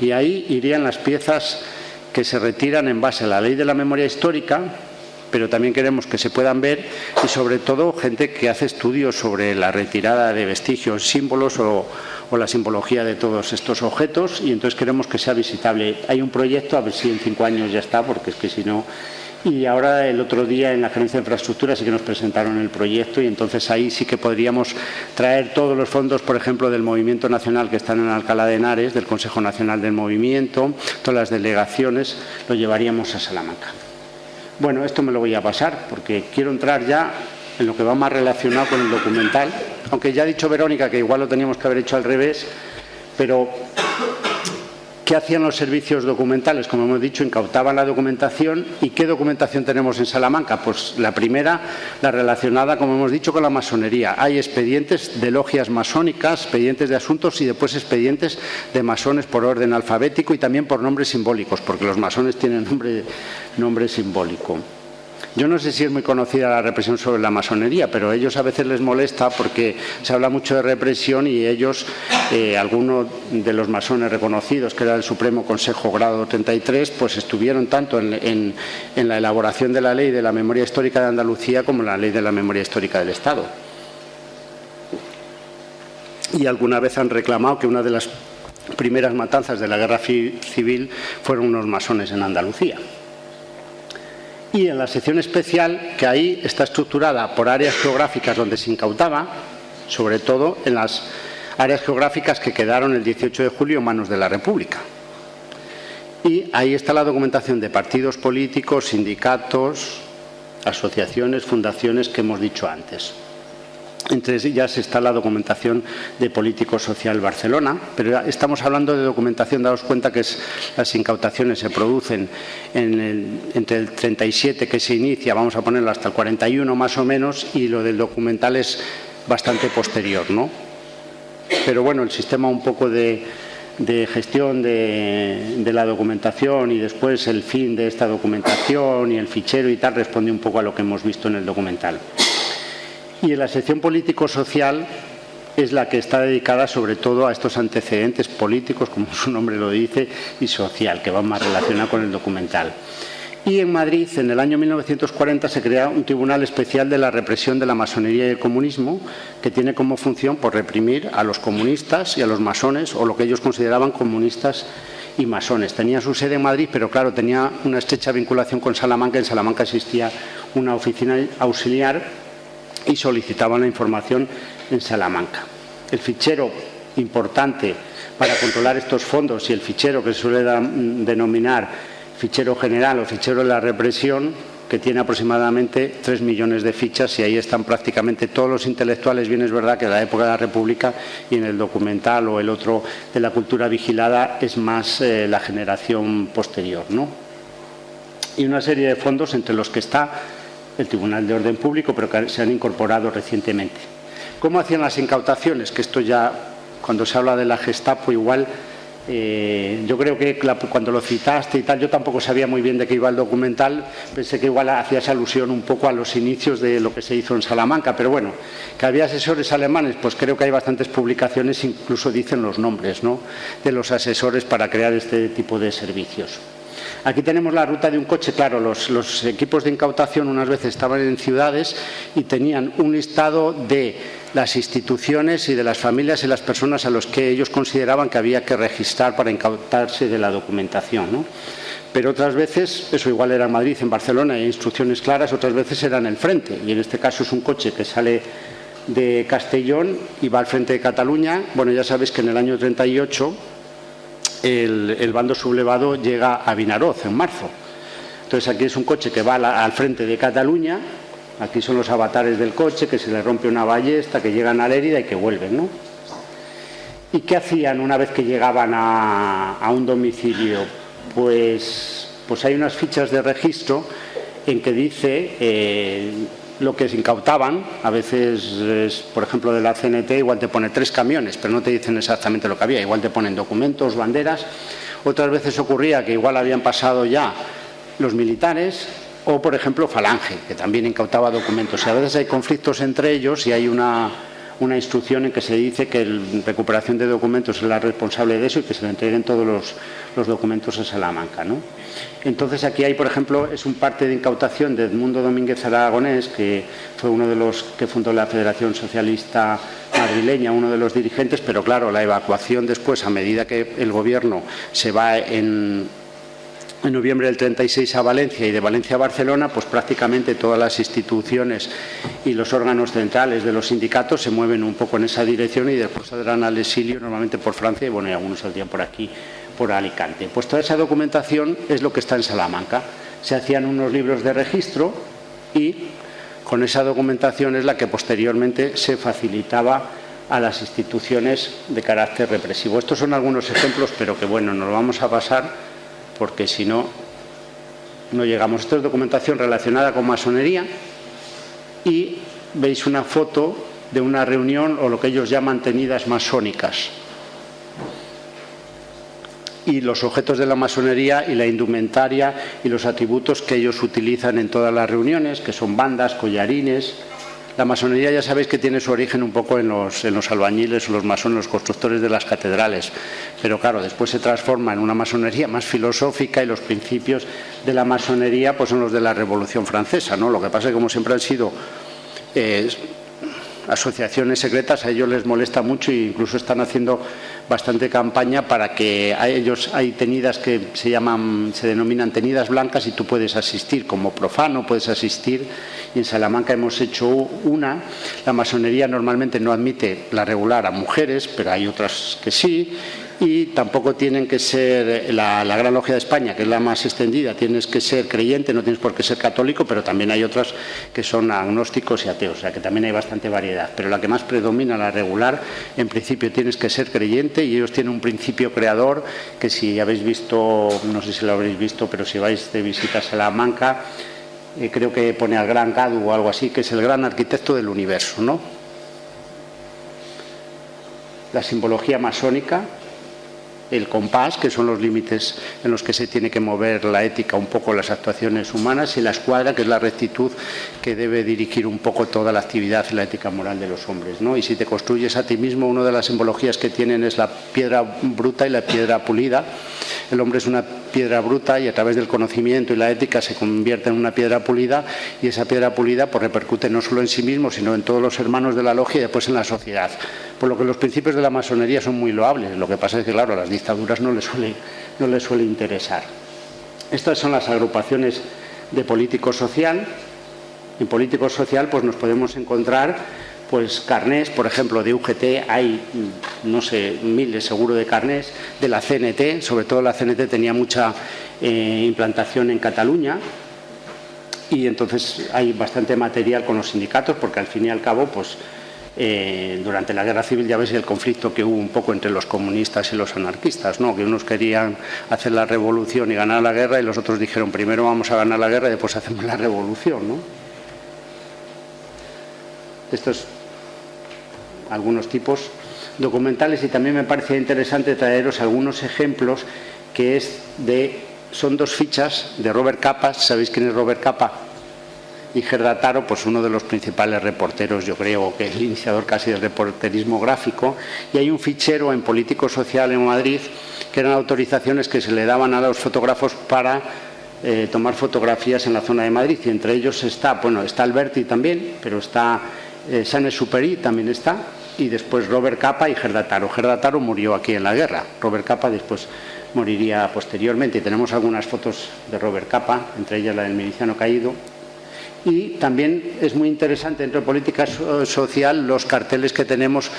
Y ahí irían las piezas que se retiran en base a la ley de la memoria histórica, pero también queremos que se puedan ver, y sobre todo gente que hace estudios sobre la retirada de vestigios, símbolos o la simbología de todos estos objetos, y entonces queremos que sea visitable. Hay un proyecto, a ver si en 5 años ya está, porque es que si no... Y ahora el otro día en la Gerencia de Infraestructura sí que nos presentaron el proyecto, y entonces ahí sí que podríamos traer todos los fondos, por ejemplo, del Movimiento Nacional que están en Alcalá de Henares, del Consejo Nacional del Movimiento, todas las delegaciones, lo llevaríamos a Salamanca. Bueno, esto me lo voy a pasar porque quiero entrar ya en lo que va más relacionado con el documental, aunque ya ha dicho Verónica que igual lo teníamos que haber hecho al revés, pero ¿qué hacían los servicios documentales? Como hemos dicho, incautaban la documentación. ¿Y qué documentación tenemos en Salamanca? Pues la primera, la relacionada, como hemos dicho, con la masonería. Hay expedientes de logias masónicas, expedientes de asuntos y después expedientes de masones por orden alfabético y también por nombres simbólicos, porque los masones tienen nombre simbólico. Yo no sé si es muy conocida la represión sobre la masonería, pero a ellos a veces les molesta porque se habla mucho de represión y ellos, algunos de los masones reconocidos, que era el Supremo Consejo Grado 33, pues estuvieron tanto en la elaboración de la Ley de la Memoria Histórica de Andalucía como en la Ley de la Memoria Histórica del Estado. Y alguna vez han reclamado que una de las primeras matanzas de la Guerra Civil fueron unos masones en Andalucía. Y en la sección especial, que ahí está estructurada por áreas geográficas donde se incautaba, sobre todo en las áreas geográficas que quedaron el 18 de julio en manos de la República. Y ahí está la documentación de partidos políticos, sindicatos, asociaciones, fundaciones que hemos dicho antes. Entre ellas está la documentación de Político Social Barcelona, pero estamos hablando de documentación, daos cuenta que las incautaciones se producen entre el 37 que se inicia, vamos a ponerlo hasta el 41 más o menos, y lo del documental es bastante posterior, ¿no? Pero bueno, el sistema un poco de gestión de la documentación y después el fin de esta documentación y el fichero y tal responde un poco a lo que hemos visto en el documental. Y en la sección político-social es la que está dedicada sobre todo a estos antecedentes políticos, como su nombre lo dice, y social, que van más relacionados con el documental. Y en Madrid, en el año 1940, se crea un Tribunal Especial de la Represión de la Masonería y el Comunismo, que tiene como función por reprimir a los comunistas y a los masones, o lo que ellos consideraban comunistas y masones. Tenía su sede en Madrid, pero claro, tenía una estrecha vinculación con Salamanca. En Salamanca existía una oficina auxiliar y solicitaban la información en Salamanca. El fichero importante para controlar estos fondos y el fichero que se suele denominar fichero general o fichero de la represión, que tiene aproximadamente 3 millones de fichas, y ahí están prácticamente todos los intelectuales. Bien es verdad que en la época de la República y en el documental o el otro de la cultura vigilada es más la generación posterior, ¿no? Y una serie de fondos entre los que está el Tribunal de Orden Público, pero que se han incorporado recientemente. ¿Cómo hacían las incautaciones? Que esto ya, cuando se habla de la Gestapo, igual, yo creo que cuando lo citaste y tal, yo tampoco sabía muy bien de qué iba el documental, pensé que igual hacías alusión un poco a los inicios de lo que se hizo en Salamanca, pero bueno, que había asesores alemanes, pues creo que hay bastantes publicaciones, incluso dicen los nombres, ¿no?, de los asesores para crear este tipo de servicios. Aquí tenemos la ruta de un coche. Claro, los equipos de incautación unas veces estaban en ciudades y tenían un listado de las instituciones y de las familias y las personas a los que ellos consideraban que había que registrar para incautarse de la documentación, ¿no? Pero otras veces, eso igual era en Madrid, en Barcelona, hay instrucciones claras, otras veces era en el frente, y en este caso es un coche que sale de Castellón y va al frente de Cataluña. Bueno, ya sabéis que en el año 38 el bando sublevado llega a Vinaroz en marzo. Entonces aquí es un coche que va al frente de Cataluña, aquí son los avatares del coche, que se le rompe una ballesta, que llegan a Lérida y que vuelven, ¿no? ¿Y qué hacían una vez que llegaban a un domicilio? Pues hay unas fichas de registro en que dice lo que se incautaban. A veces, por ejemplo, de la CNT igual te pone 3 camiones, pero no te dicen exactamente lo que había. Igual te ponen documentos, banderas. Otras veces ocurría que igual habían pasado ya los militares o, por ejemplo, Falange, que también incautaba documentos. Y a veces hay conflictos entre ellos y hay una instrucción en que se dice que la recuperación de documentos es la responsable de eso y que se le entreguen todos los documentos a Salamanca, ¿no? Entonces aquí hay, por ejemplo, es un parte de incautación de Edmundo Domínguez Aragonés, que fue uno de los que fundó la Federación Socialista Madrileña, uno de los dirigentes, pero claro, la evacuación después, a medida que el gobierno se va en noviembre del 36 a Valencia y de Valencia a Barcelona, pues prácticamente todas las instituciones y los órganos centrales de los sindicatos se mueven un poco en esa dirección y después saldrán al exilio, normalmente por Francia, y bueno, y algunos saldrían por aquí, por Alicante. Pues toda esa documentación es lo que está en Salamanca. Se hacían unos libros de registro y con esa documentación es la que posteriormente se facilitaba a las instituciones de carácter represivo. Estos son algunos ejemplos, pero que bueno, nos vamos a pasar porque si no, no llegamos. Esto es documentación relacionada con masonería y veis una foto de una reunión o lo que ellos llaman tenidas masónicas. Y los objetos de la masonería y la indumentaria y los atributos que ellos utilizan en todas las reuniones, que son bandas, collarines. La masonería ya sabéis que tiene su origen un poco en los albañiles o los masones, los constructores de las catedrales, pero claro, después se transforma en una masonería más filosófica y los principios de la masonería pues son los de la Revolución Francesa, ¿no? Lo que pasa es que como siempre han sido asociaciones secretas, a ellos les molesta mucho e incluso están haciendo bastante campaña para que a ellos hay tenidas que se denominan tenidas blancas y tú puedes asistir como profano, puedes asistir, y en Salamanca hemos hecho una. La masonería normalmente no admite la regular a mujeres, pero hay otras que sí, y tampoco tienen que ser la Gran Logia de España, que es la más extendida, tienes que ser creyente, no tienes por qué ser católico, pero también hay otras que son agnósticos y ateos, o sea que también hay bastante variedad, pero la que más predomina, la regular, en principio tienes que ser creyente y ellos tienen un principio creador que si habéis visto, no sé si lo habréis visto, pero si vais de visita a Salamanca, creo que pone al Gran Cadu o algo así, que es el gran arquitecto del universo, ¿no? La simbología masónica, el compás, que son los límites en los que se tiene que mover la ética, un poco las actuaciones humanas, y la escuadra, que es la rectitud que debe dirigir un poco toda la actividad y la ética moral de los hombres, ¿no? Y si te construyes a ti mismo, una de las simbologías que tienen es la piedra bruta y la piedra pulida. El hombre es una piedra bruta y a través del conocimiento y la ética se convierte en una piedra pulida, y esa piedra pulida pues repercute no solo en sí mismo, sino en todos los hermanos de la logia y después en la sociedad. Por lo que los principios de la masonería son muy loables. Lo que pasa es que, claro, a las dictaduras no les suele interesar. Estas son las agrupaciones de político social. En político social pues nos podemos encontrar pues carnés, por ejemplo, de UGT hay, no sé, miles seguro de carnés, de la CNT, sobre todo la CNT tenía mucha implantación en Cataluña, y entonces hay bastante material con los sindicatos, porque al fin y al cabo, pues durante la guerra civil ya ves el conflicto que hubo un poco entre los comunistas y los anarquistas, ¿no? Que unos querían hacer la revolución y ganar la guerra y los otros dijeron primero vamos a ganar la guerra y después hacemos la revolución, ¿no? Estos algunos tipos documentales, y también me parece interesante traeros algunos ejemplos que son 2 fichas de Robert Capa. ¿Sabéis quién es Robert Capa? Y Gerda Taro, pues uno de los principales reporteros, yo creo que es el iniciador casi del reporterismo gráfico, y hay un fichero en Político Social en Madrid que eran autorizaciones que se le daban a los fotógrafos para tomar fotografías en la zona de Madrid, y entre ellos está Alberti también, pero está Saint-Exupéry también está, y después Robert Capa y Gerda Taro. Gerda Taro murió aquí en la guerra, Robert Capa después moriría posteriormente, y tenemos algunas fotos de Robert Capa, entre ellas la del miliciano caído. Y también es muy interesante dentro de política social los carteles que tenemos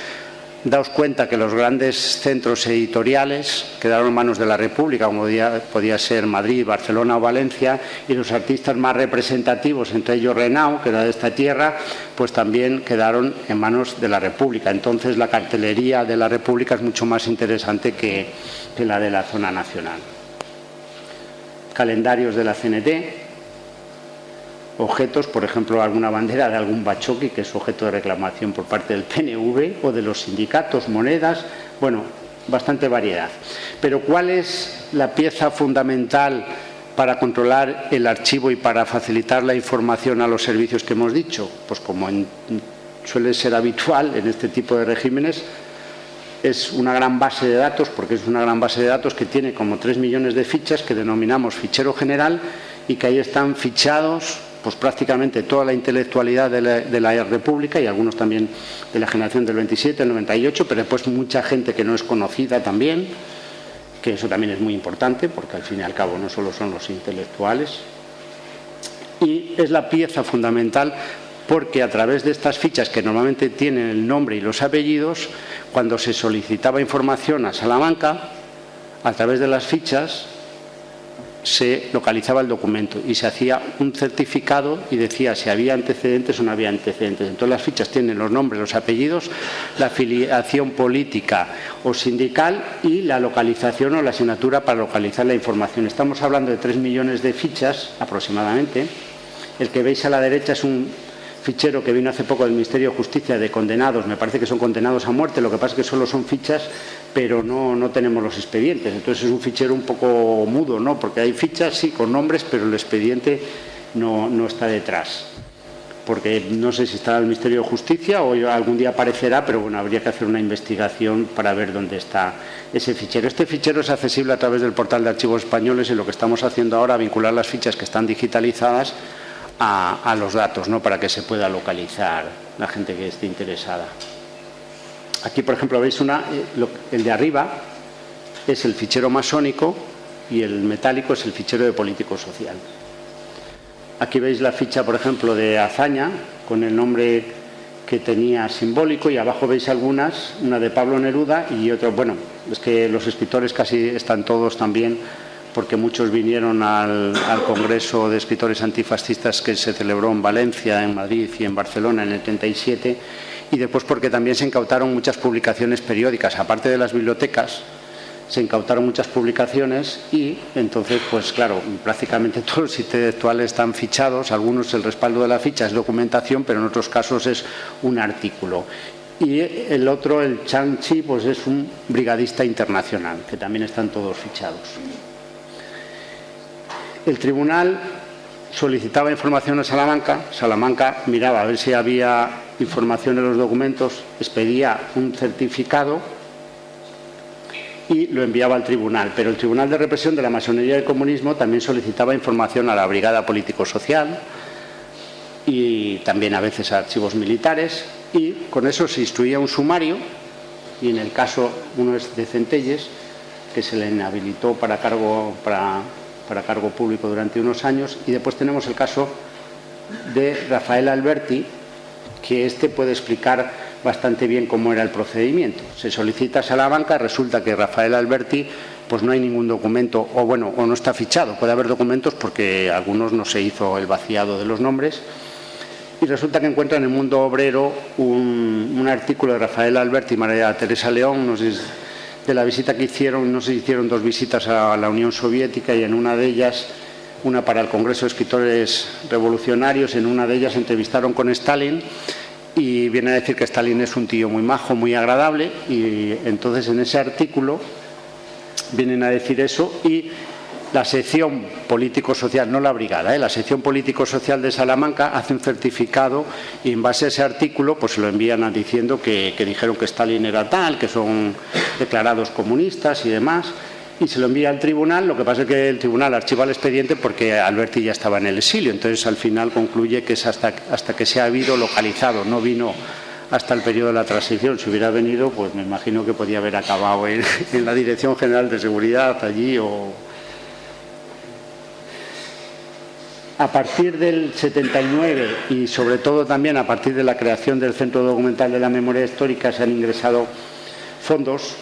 daos cuenta que los grandes centros editoriales quedaron en manos de la República, como podía ser Madrid, Barcelona o Valencia, y los artistas más representativos, entre ellos Renau, que era de esta tierra, pues también quedaron en manos de la República. Entonces la cartelería de la República es mucho más interesante que la de la zona nacional. Calendarios de la CNT. Objetos, por ejemplo, alguna bandera de algún bachoqui, que es objeto de reclamación por parte del PNV o de los sindicatos, monedas, bueno, bastante variedad. Pero ¿cuál es la pieza fundamental para controlar el archivo y para facilitar la información a los servicios que hemos dicho? Pues como suele ser habitual en este tipo de regímenes, es una gran base de datos, porque es una gran base de datos que tiene como 3 millones de fichas que denominamos fichero general y que ahí están fichados pues prácticamente toda la intelectualidad de la República y algunos también de la generación del 27, el 98, pero después mucha gente que no es conocida también, que eso también es muy importante, porque al fin y al cabo no solo son los intelectuales. Y es la pieza fundamental porque a través de estas fichas, que normalmente tienen el nombre y los apellidos, cuando se solicitaba información a Salamanca, a través de las fichas se localizaba el documento y se hacía un certificado y decía si había antecedentes o no había antecedentes. Entonces las fichas tienen los nombres, los apellidos, la afiliación política o sindical y la localización o la asignatura para localizar la información. Estamos hablando de 3 millones de fichas aproximadamente. El que veis a la derecha es un fichero que vino hace poco del Ministerio de Justicia de condenados, me parece que son condenados a muerte, lo que pasa es que solo son fichas, pero no tenemos los expedientes. Entonces es un fichero un poco mudo, ¿no? Porque hay fichas, sí, con nombres, pero el expediente no está detrás. Porque no sé si está el Ministerio de Justicia o algún día aparecerá, pero bueno, habría que hacer una investigación para ver dónde está ese fichero. Este fichero es accesible a través del portal de archivos españoles y lo que estamos haciendo ahora es vincular las fichas que están digitalizadas a los datos, ¿no? Para que se pueda localizar la gente que esté interesada. Aquí, por ejemplo, veis el de arriba es el fichero masónico y el metálico es el fichero de político social. Aquí veis la ficha, por ejemplo, de Azaña con el nombre que tenía simbólico y abajo veis algunas, una de Pablo Neruda y otra, bueno, es que los escritores casi están todos también, porque muchos vinieron al Congreso de Escritores Antifascistas que se celebró en Valencia, en Madrid y en Barcelona en el 37, y después porque también se incautaron muchas publicaciones periódicas, aparte de las bibliotecas, se incautaron muchas publicaciones y entonces, pues claro, prácticamente todos los intelectuales están fichados, algunos el respaldo de la ficha es documentación, pero en otros casos es un artículo. Y el otro, el Chanchi, pues es un brigadista internacional, que también están todos fichados. El tribunal solicitaba información a Salamanca, Salamanca miraba a ver si había información en los documentos, expedía un certificado y lo enviaba al tribunal. Pero el Tribunal de Represión de la Masonería y el Comunismo también solicitaba información a la Brigada Político-Social y también a veces a archivos militares y con eso se instruía un sumario y en el caso, uno es de Centelles, que se le inhabilitó para cargo público durante unos años y después tenemos el caso de Rafael Alberti, que puede explicar bastante bien cómo era el procedimiento. Se solicita a Salamanca, resulta que Rafael Alberti pues no hay ningún documento o no está fichado, puede haber documentos porque algunos no se hizo el vaciado de los nombres y resulta que encuentra en el Mundo Obrero un artículo de Rafael Alberti y María Teresa León, no sé, de la visita que hicieron, no sé si hicieron 2 visitas a la Unión Soviética y en una de ellas, una para el Congreso de Escritores Revolucionarios, en una de ellas entrevistaron con Stalin y viene a decir que Stalin es un tío muy majo, muy agradable y entonces en ese artículo vienen a decir eso y la sección político-social, no la brigada, la sección político-social de Salamanca hace un certificado y en base a ese artículo pues se lo envían diciendo que dijeron que Stalin era tal, que son declarados comunistas y demás y se lo envía al tribunal. Lo que pasa es que el tribunal archiva el expediente porque Alberti ya estaba en el exilio, entonces al final concluye que es hasta que se ha habido localizado, no vino hasta el periodo de la transición. Si hubiera venido, pues me imagino que podía haber acabado en la Dirección General de Seguridad allí o... A partir del 79 y sobre todo también a partir de la creación del Centro Documental de la Memoria Histórica se han ingresado fondos,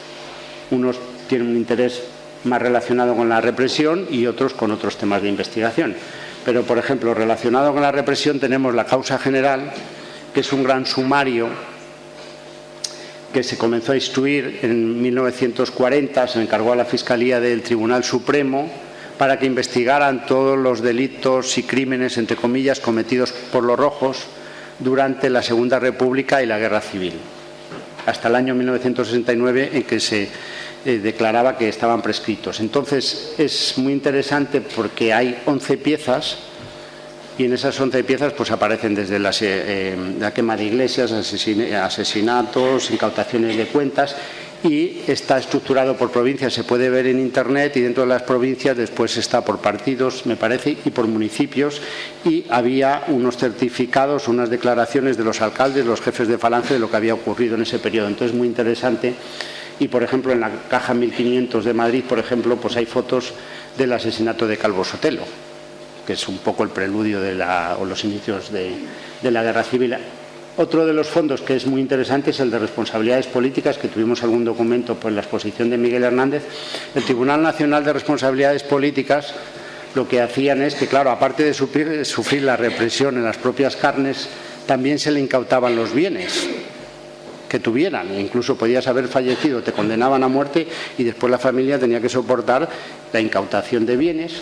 unos tienen un interés más relacionado con la represión y otros con otros temas de investigación. Pero, por ejemplo, relacionado con la represión tenemos la causa general, que es un gran sumario que se comenzó a instruir en 1940, se encargó a la Fiscalía del Tribunal Supremo para que investigaran todos los delitos y crímenes, entre comillas, cometidos por los rojos durante la Segunda República y la Guerra Civil, hasta el año 1969, en que se declaraba que estaban prescritos. Entonces, es muy interesante porque hay 11 piezas y en esas 11 piezas pues aparecen desde la quema de iglesias, asesinatos, incautaciones de cuentas, y está estructurado por provincias, se puede ver en Internet, y dentro de las provincias después está por partidos, me parece, y por municipios, y había unos certificados, unas declaraciones de los alcaldes, los jefes de falange de lo que había ocurrido en ese periodo. Entonces, muy interesante. Y, por ejemplo, en la caja 1500 de Madrid, por ejemplo, pues hay fotos del asesinato de Calvo Sotelo, que es un poco el preludio o los inicios de la Guerra Civil. Otro de los fondos que es muy interesante es el de responsabilidades políticas, que tuvimos algún documento por la exposición de Miguel Hernández. El Tribunal Nacional de Responsabilidades Políticas lo que hacían es que, claro, aparte de sufrir la represión en las propias carnes, también se le incautaban los bienes que tuvieran. Incluso podías haber fallecido, te condenaban a muerte y después la familia tenía que soportar la incautación de bienes.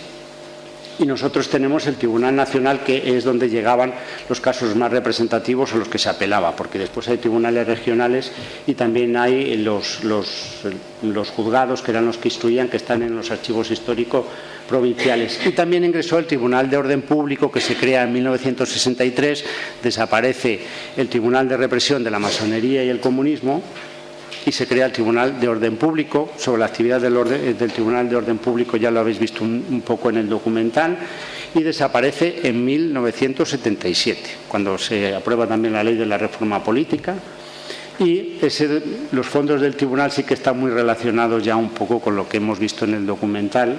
Y nosotros tenemos el Tribunal Nacional, que es donde llegaban los casos más representativos o los que se apelaba, porque después hay tribunales regionales y también hay los juzgados, que eran los que instruían, que están en los archivos históricos provinciales. Y también ingresó el Tribunal de Orden Público, que se crea en 1963, desaparece el Tribunal de Represión de la Masonería y el Comunismo, y se crea el Tribunal de Orden Público. Sobre la actividad del Tribunal de Orden Público ya lo habéis visto un poco en el documental, y desaparece en 1977, cuando se aprueba también la ley de la reforma política, y los fondos del tribunal sí que están muy relacionados ya un poco con lo que hemos visto en el documental.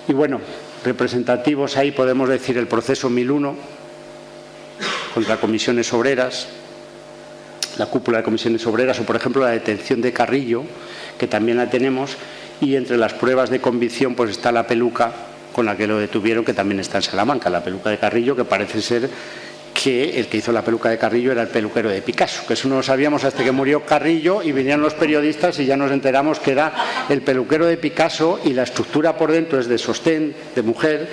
Y bueno, representativos ahí podemos decir el proceso 1001 contra comisiones obreras, la cúpula de comisiones obreras, o por ejemplo la detención de Carrillo, que también la tenemos, y entre las pruebas de convicción pues está la peluca con la que lo detuvieron, que también está en Salamanca, la peluca de Carrillo, que parece ser que el que hizo la peluca de Carrillo era el peluquero de Picasso, que eso no lo sabíamos hasta que murió Carrillo y vinieron los periodistas y ya nos enteramos que era el peluquero de Picasso, y la estructura por dentro es de sostén, de mujer,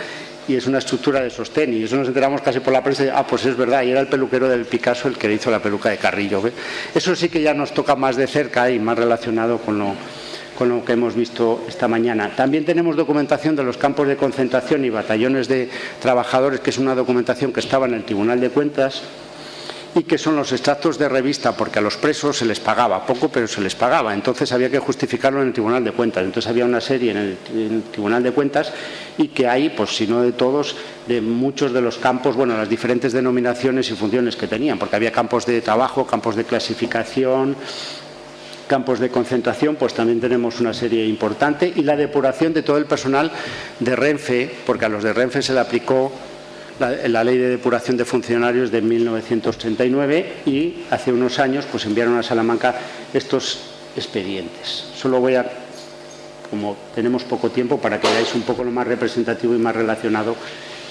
y es una estructura de sostén, y eso nos enteramos casi por la prensa. Pues es verdad, y era el peluquero del Picasso el que le hizo la peluca de Carrillo. Eso sí que ya nos toca más de cerca y más relacionado con lo que hemos visto esta mañana. También tenemos documentación de los campos de concentración y batallones de trabajadores, que es una documentación que estaba en el Tribunal de Cuentas, y que son los extractos de revista, porque a los presos se les pagaba poco, pero se les pagaba, entonces había que justificarlo en el Tribunal de Cuentas. Entonces había una serie en el Tribunal de Cuentas, y que hay, pues si no de todos, de muchos de los campos, bueno, las diferentes denominaciones y funciones que tenían, porque había campos de trabajo, campos de clasificación, campos de concentración, pues también tenemos una serie importante, y la depuración de todo el personal de Renfe, porque a los de Renfe se le aplicó la ley de depuración de funcionarios de 1939, y hace unos años pues enviaron a Salamanca estos expedientes. Solo voy a, como tenemos poco tiempo, para que veáis un poco lo más representativo y más relacionado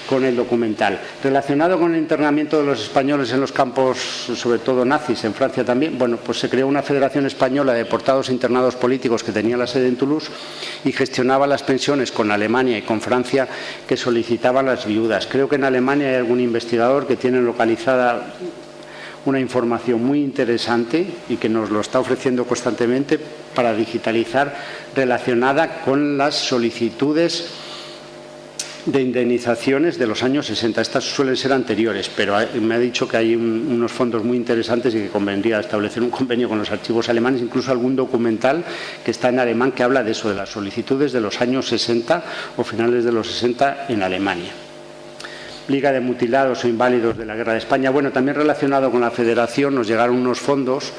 con el documental. Relacionado con el internamiento de los españoles en los campos, sobre todo nazis, en Francia también, bueno, pues se creó una Federación Española de Deportados e Internados Políticos, que tenía la sede en Toulouse y gestionaba las pensiones con Alemania y con Francia, que solicitaban las viudas. Creo que en Alemania hay algún investigador que tiene localizada una información muy interesante y que nos lo está ofreciendo constantemente para digitalizar, relacionada con las solicitudes de indemnizaciones de los años 60. Estas suelen ser anteriores, pero me ha dicho que hay unos fondos muy interesantes y que convendría establecer un convenio con los archivos alemanes, incluso algún documental que está en alemán que habla de eso, de las solicitudes de los años 60 o finales de los 60 en Alemania. Liga de Mutilados o Inválidos de la Guerra de España. Bueno, también relacionado con la Federación nos llegaron unos fondos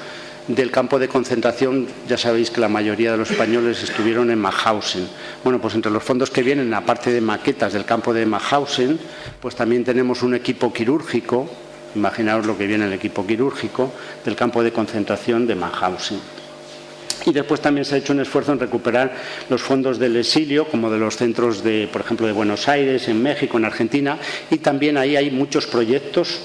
del campo de concentración. Ya sabéis que la mayoría de los españoles estuvieron en Mauthausen. Bueno, pues entre los fondos que vienen, aparte de maquetas del campo de Mauthausen, pues también tenemos un equipo quirúrgico. Imaginaos lo que viene el equipo quirúrgico del campo de concentración de Mauthausen. Y después también se ha hecho un esfuerzo en recuperar los fondos del exilio, como de los centros, por ejemplo, de Buenos Aires, en México, en Argentina, y también ahí hay muchos proyectos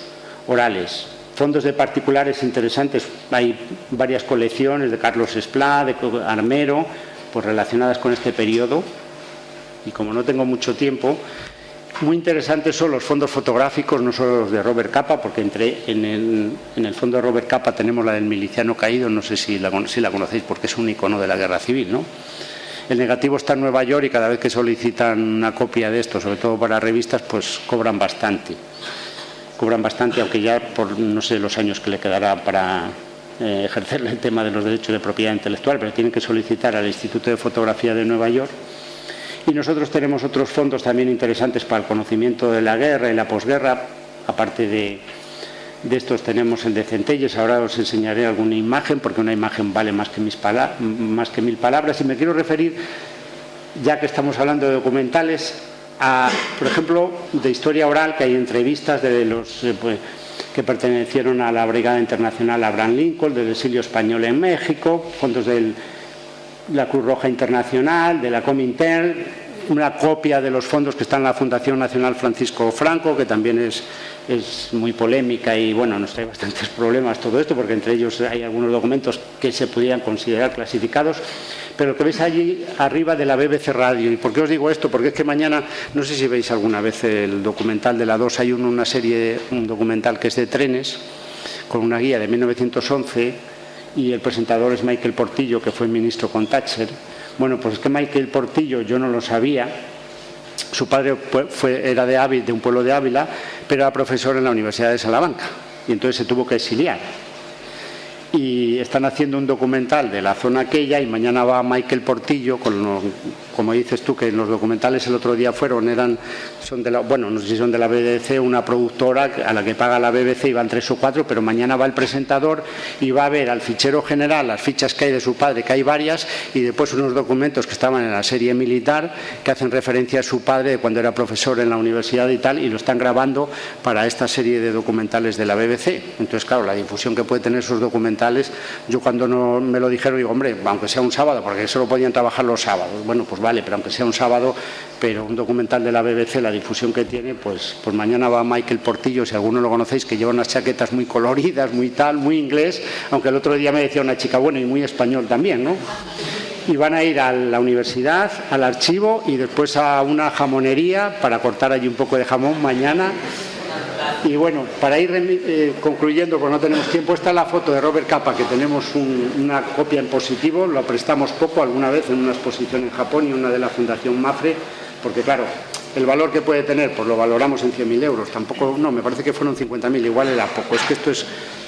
orales. Fondos de particulares interesantes, hay varias colecciones de Carlos Esplá, de Armero, pues relacionadas con este periodo. Y como no tengo mucho tiempo, muy interesantes son los fondos fotográficos, no solo los de Robert Capa, porque en el fondo de Robert Capa tenemos la del miliciano caído, no sé si la conocéis porque es un icono de la guerra civil, ¿no? El negativo está en Nueva York y cada vez que solicitan una copia de esto, sobre todo para revistas, pues cobran bastante. Cobran bastante, aunque ya por no sé los años que le quedará para ejercer el tema de los derechos de propiedad intelectual, pero tienen que solicitar al Instituto de Fotografía de Nueva York. Y nosotros tenemos otros fondos también interesantes para el conocimiento de la guerra y la posguerra. Aparte de estos tenemos el de Centelles. Ahora os enseñaré alguna imagen, porque una imagen vale más que 1000 palabras. Y me quiero referir, ya que estamos hablando de documentales, a, por ejemplo, de historia oral, que hay entrevistas de los que pertenecieron a la Brigada Internacional Abraham Lincoln, del exilio español en México, fondos de la Cruz Roja Internacional, de la Comintern, una copia de los fondos que están en la Fundación Nacional Francisco Franco, que también es muy polémica y bueno, nos trae bastantes problemas todo esto, porque entre ellos hay algunos documentos que se pudieran considerar clasificados. Pero lo que veis allí arriba de la BBC Radio, ¿y por qué os digo esto? Porque es que mañana, no sé si veis alguna vez el documental de la 2, hay un documental que es de trenes, con una guía de 1911, y el presentador es Michael Portillo, que fue ministro con Thatcher. Bueno, pues es que Michael Portillo, yo no lo sabía, su padre era de un pueblo de Ávila, pero era profesor en la Universidad de Salamanca, y entonces se tuvo que exiliar. Y están haciendo un documental de la zona aquella y mañana va Michael Portillo, como dices tú, que en los documentales el otro día son de no sé si son de la BBC, una productora a la que paga la BBC, y van 3 o 4, pero mañana va el presentador y va a ver al fichero general las fichas que hay de su padre, que hay varias, y después unos documentos que estaban en la serie militar que hacen referencia a su padre de cuando era profesor en la universidad y tal, y lo están grabando para esta serie de documentales de la BBC. Entonces, claro, la difusión que puede tener esos documentales, yo cuando no me lo dijeron digo, hombre, aunque sea un sábado, porque solo podían trabajar los sábados. Bueno, pues vale, pero aunque sea un sábado, pero un documental de la BBC, la difusión que tiene, pues mañana va Michael Portillo, si alguno lo conocéis, que lleva unas chaquetas muy coloridas, muy tal, muy inglés, aunque el otro día me decía una chica, bueno, y muy español también, ¿no? Y van a ir a la universidad, al archivo y después a una jamonería para cortar allí un poco de jamón mañana. Y bueno, para ir concluyendo, porque no tenemos tiempo, esta es la foto de Robert Capa, que tenemos una copia en positivo, lo prestamos poco alguna vez en una exposición en Japón y una de la Fundación Mafre, porque claro, el valor que puede tener, pues lo valoramos en 100.000 euros, tampoco, no, me parece que fueron 50.000, igual era poco, es que esto es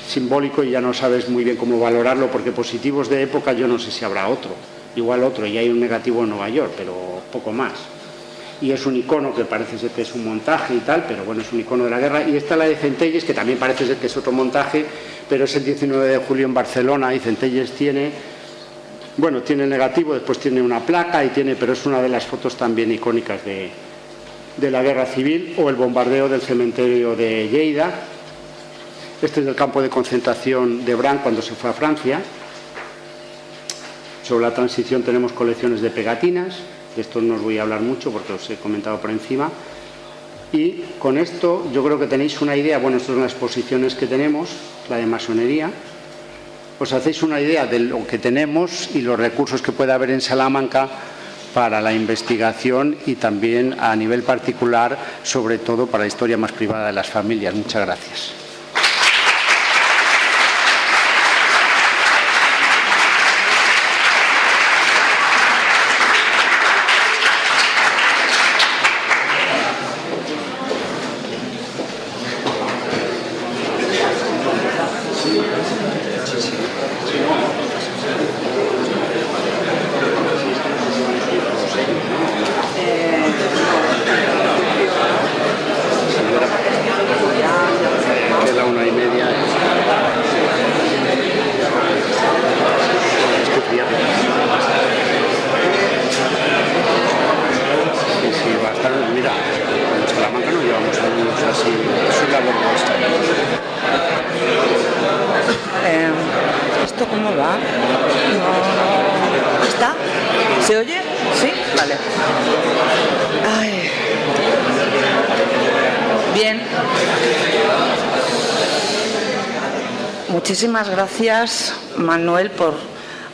simbólico y ya no sabes muy bien cómo valorarlo, porque positivos de época yo no sé si habrá otro, igual otro, y hay un negativo en Nueva York, pero poco más. Y es un icono que parece ser que es un montaje y tal, pero bueno, es un icono de la guerra. Y esta es la de Centelles, que también parece ser que es otro montaje, pero es el 19 de julio en Barcelona, y Centelles tiene el negativo, después tiene una placa, pero es una de las fotos también icónicas de la guerra civil, o el bombardeo del cementerio de Lleida. Este es del campo de concentración de Bran cuando se fue a Francia. Sobre la transición tenemos colecciones de pegatinas. De esto no os voy a hablar mucho porque os he comentado por encima. Y con esto yo creo que tenéis una idea, bueno, estas son las exposiciones que tenemos, la de masonería. Os hacéis una idea de lo que tenemos y los recursos que puede haber en Salamanca para la investigación y también a nivel particular, sobre todo para la historia más privada de las familias. Muchas gracias. ¿Esto cómo va? No. ¿Está? ¿Se oye? ¿Sí? Vale. Ay. Bien. Muchísimas gracias, Manuel, por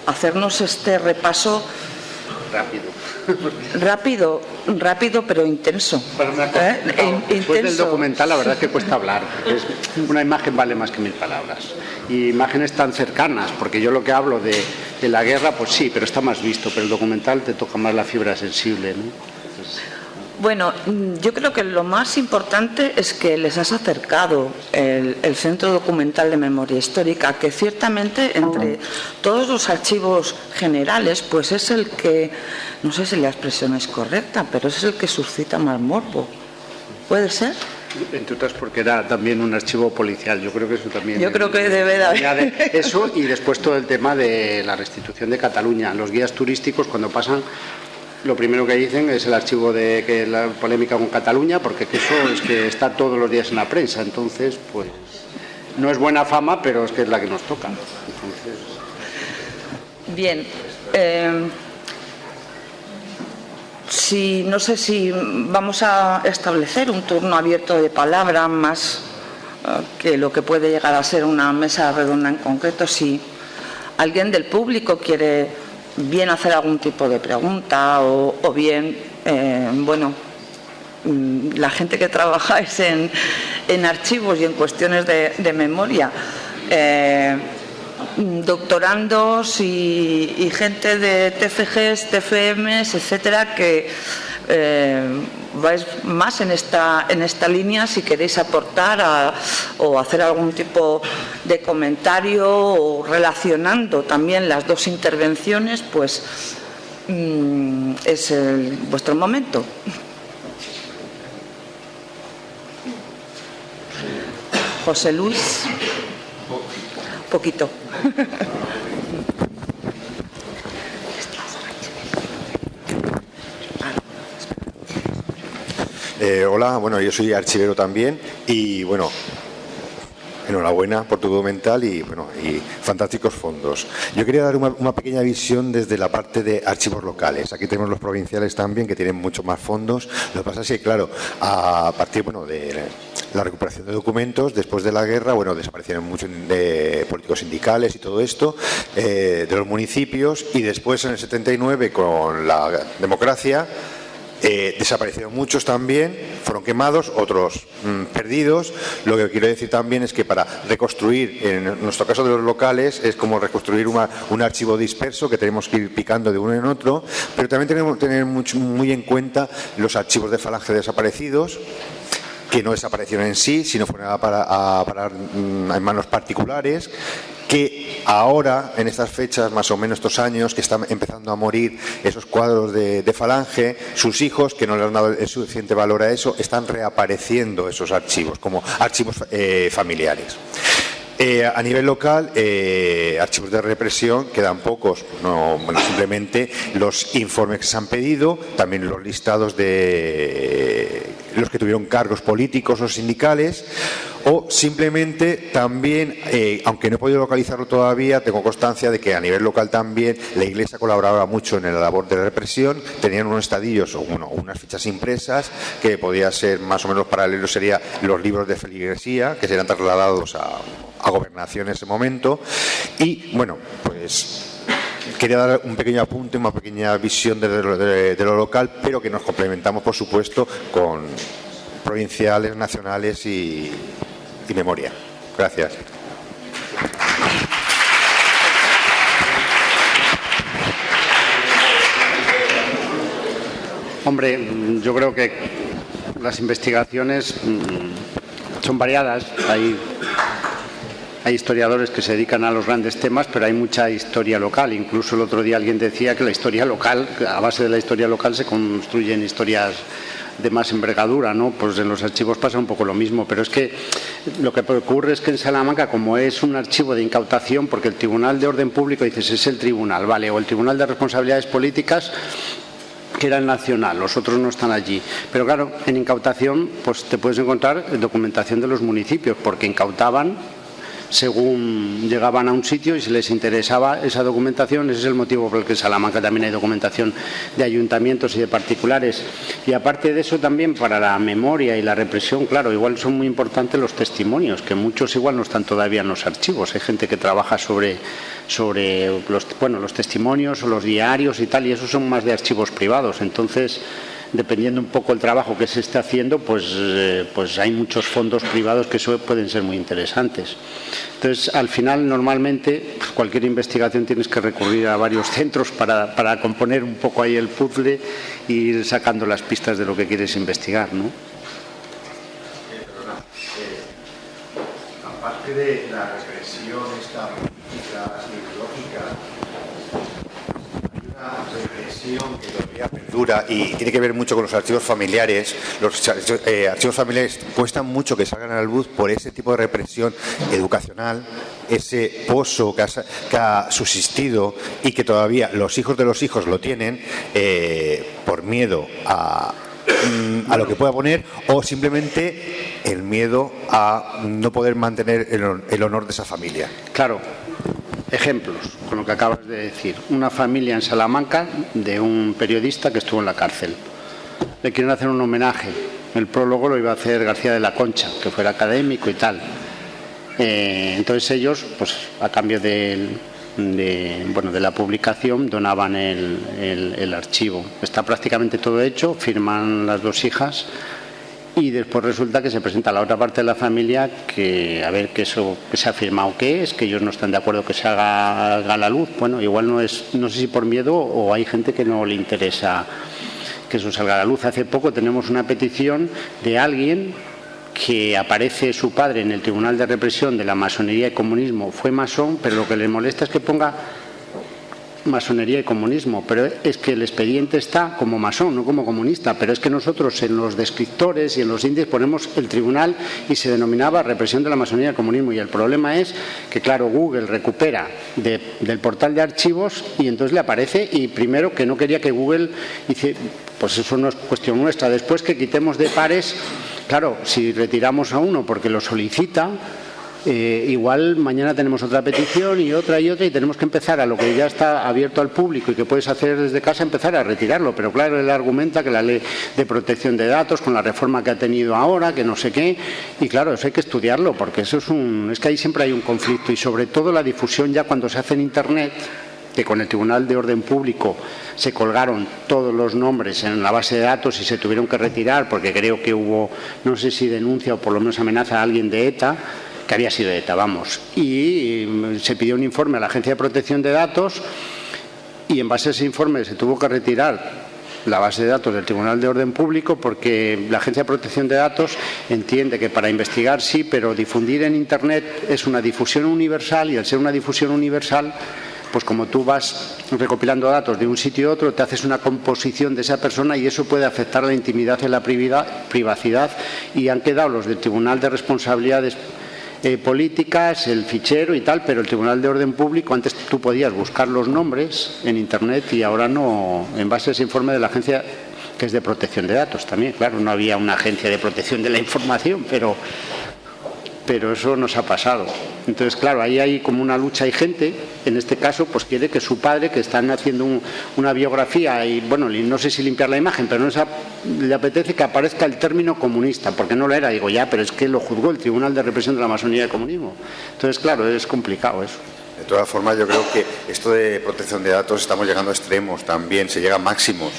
hacernos este repaso. Rápido, pero intenso. Después del documental, la verdad es que cuesta hablar. Una imagen vale más que 1000 palabras. Y imágenes tan cercanas, porque yo lo que hablo de la guerra, pues sí, pero está más visto. Pero el documental te toca más la fibra sensible, ¿no? Bueno, yo creo que lo más importante es que les has acercado el Centro Documental de Memoria Histórica, que ciertamente entre todos los archivos generales, pues es el que, no sé si la expresión es correcta, pero es el que suscita más morbo. ¿Puede ser? Entre otras porque era también un archivo policial. Yo creo que eso también... Yo creo que debe de haber. Eso, y después todo el tema de la restitución de Cataluña. Los guías turísticos, cuando pasan, lo primero que dicen es el archivo de que la polémica con Cataluña, porque eso es que está todos los días en la prensa. Entonces, pues, no es buena fama, pero es que es la que nos toca. Entonces... Bien. No sé si vamos a establecer un turno abierto de palabra más que lo que puede llegar a ser una mesa redonda en concreto. Si alguien del público quiere bien hacer algún tipo de pregunta o bien, la gente que trabajáis en archivos y en cuestiones de memoria, doctorandos y gente de TFGs, TFMs, etcétera, que vais más en esta línea, si queréis aportar o hacer algún tipo de comentario o relacionando también las dos intervenciones, pues es vuestro momento. José Luis. Poquito. Hola, bueno, yo soy archivero también y bueno, enhorabuena por tu documental y fantásticos fondos. Yo quería dar una pequeña visión desde la parte de archivos locales. Aquí tenemos los provinciales también, que tienen mucho más fondos. Lo que pasa es que, claro, a partir de la recuperación de documentos, después de la guerra, desaparecieron muchos de políticos sindicales y todo esto, de los municipios, y después en el 79, con la democracia, desaparecieron muchos también, fueron quemados, otros perdidos. Lo que quiero decir también es que para reconstruir, en nuestro caso de los locales, es como reconstruir un archivo disperso que tenemos que ir picando de uno en otro, pero también tenemos que tener muy en cuenta los archivos de Falange desaparecidos, que no desaparecieron en sí, sino fueron a parar en manos particulares, que ahora, en estas fechas, más o menos estos años, que están empezando a morir esos cuadros de Falange, sus hijos, que no le han dado el suficiente valor a eso, están reapareciendo esos archivos, como archivos familiares. A nivel local, archivos de represión quedan pocos, simplemente los informes que se han pedido, también los listados de los que tuvieron cargos políticos o sindicales, o simplemente también, aunque no he podido localizarlo todavía, tengo constancia de que a nivel local también la Iglesia colaboraba mucho en la labor de represión, tenían unos estadillos o unas fichas impresas que podía ser más o menos paralelo, serían los libros de feligresía, que serían trasladados a gobernación en ese momento. Y quería dar un pequeño apunte, una pequeña visión de lo local, pero que nos complementamos, por supuesto, con provinciales, nacionales y memoria. Gracias. Hombre, yo creo que las investigaciones son variadas. Hay historiadores que se dedican a los grandes temas, pero hay mucha historia local. Incluso el otro día alguien decía que la historia local, a base de la historia local se construyen historias de más envergadura, ¿no? Pues en los archivos pasa un poco lo mismo, pero es que lo que ocurre es que en Salamanca, como es un archivo de incautación, porque el Tribunal de Orden Público, dices, es el tribunal, ¿vale? O el Tribunal de Responsabilidades Políticas, que era el nacional, los otros no están allí. Pero claro, en incautación pues te puedes encontrar documentación de los municipios, porque incautaban según llegaban a un sitio y si les interesaba esa documentación. Ese es el motivo por el que en Salamanca también hay documentación de ayuntamientos y de particulares. Y aparte de eso, también para la memoria y la represión, claro, igual son muy importantes los testimonios, que muchos igual no están todavía en los archivos. Hay gente que trabaja sobre los testimonios o los diarios y tal, y esos son más de archivos privados. Entonces, dependiendo un poco el trabajo que se esté haciendo, pues hay muchos fondos privados que eso pueden ser muy interesantes. Entonces, al final, normalmente, cualquier investigación tienes que recurrir a varios centros para componer un poco ahí el puzzle e ir sacando las pistas de lo que quieres investigar, ¿no? Aparte de la represión esta política ideológica, represión que todavía perdura y tiene que ver mucho con los archivos familiares. Los archivos familiares cuestan mucho que salgan a la luz por ese tipo de represión educacional, ese pozo que ha subsistido y que todavía los hijos de los hijos lo tienen por miedo a lo que pueda poner, o simplemente el miedo a no poder mantener el honor de esa familia. Claro. Ejemplos, con lo que acabas de decir. Una familia en Salamanca de un periodista que estuvo en la cárcel. Le quieren hacer un homenaje. El prólogo lo iba a hacer García de la Concha, que fuera académico y tal. Entonces ellos, pues a cambio de la publicación, donaban el archivo. Está prácticamente todo hecho, firman las dos hijas. Y después resulta que se presenta a la otra parte de la familia que a ver que eso que se ha firmado qué es, que ellos no están de acuerdo que se haga a la luz. Bueno, igual no sé si por miedo o hay gente que no le interesa que eso salga a la luz. Hace poco tenemos una petición de alguien que aparece su padre en el Tribunal de Represión de la Masonería y Comunismo, fue masón, pero lo que le molesta es que ponga masonería y comunismo, pero es que el expediente está como masón, no como comunista, pero es que nosotros en los descriptores y en los índices ponemos el tribunal y se denominaba represión de la masonería y el comunismo, y el problema es que claro, Google recupera del portal de archivos y entonces le aparece, y primero que no quería que Google dice, pues eso no es cuestión nuestra, después que quitemos de pares, claro, si retiramos a uno porque lo solicita, igual mañana tenemos otra petición y otra y tenemos que empezar a lo que ya está abierto al público y que puedes hacer desde casa, empezar a retirarlo, pero claro, él argumenta que la ley de protección de datos con la reforma que ha tenido ahora, que no sé qué, y claro, eso hay que estudiarlo porque eso es que ahí siempre hay un conflicto, y sobre todo la difusión ya cuando se hace en internet, que con el Tribunal de Orden Público se colgaron todos los nombres en la base de datos y se tuvieron que retirar porque creo que hubo, no sé si denuncia o por lo menos amenaza a alguien de ETA, que había sido ETA, vamos, y se pidió un informe a la Agencia de Protección de Datos y en base a ese informe se tuvo que retirar la base de datos del Tribunal de Orden Público porque la Agencia de Protección de Datos entiende que para investigar sí, pero difundir en Internet es una difusión universal, y al ser una difusión universal, pues como tú vas recopilando datos de un sitio a otro, te haces una composición de esa persona y eso puede afectar la intimidad y la privacidad, y han quedado los del Tribunal de Responsabilidades políticas, el fichero y tal, pero el Tribunal de Orden Público, antes tú podías buscar los nombres en Internet y ahora no, en base a ese informe de la agencia que es de protección de datos también, claro, no había una agencia de protección de la información, pero eso nos ha pasado. Entonces, claro, ahí hay como una lucha, hay gente, en este caso, pues quiere que su padre, que están haciendo una biografía y, bueno, no sé si limpiar la imagen, pero no le apetece que aparezca el término comunista, porque no lo era, digo, ya, pero es que lo juzgó el Tribunal de Represión de la Masonería y el Comunismo. Entonces, claro, es complicado eso. De todas formas, yo creo que esto de protección de datos estamos llegando a extremos también, se llega a máximos.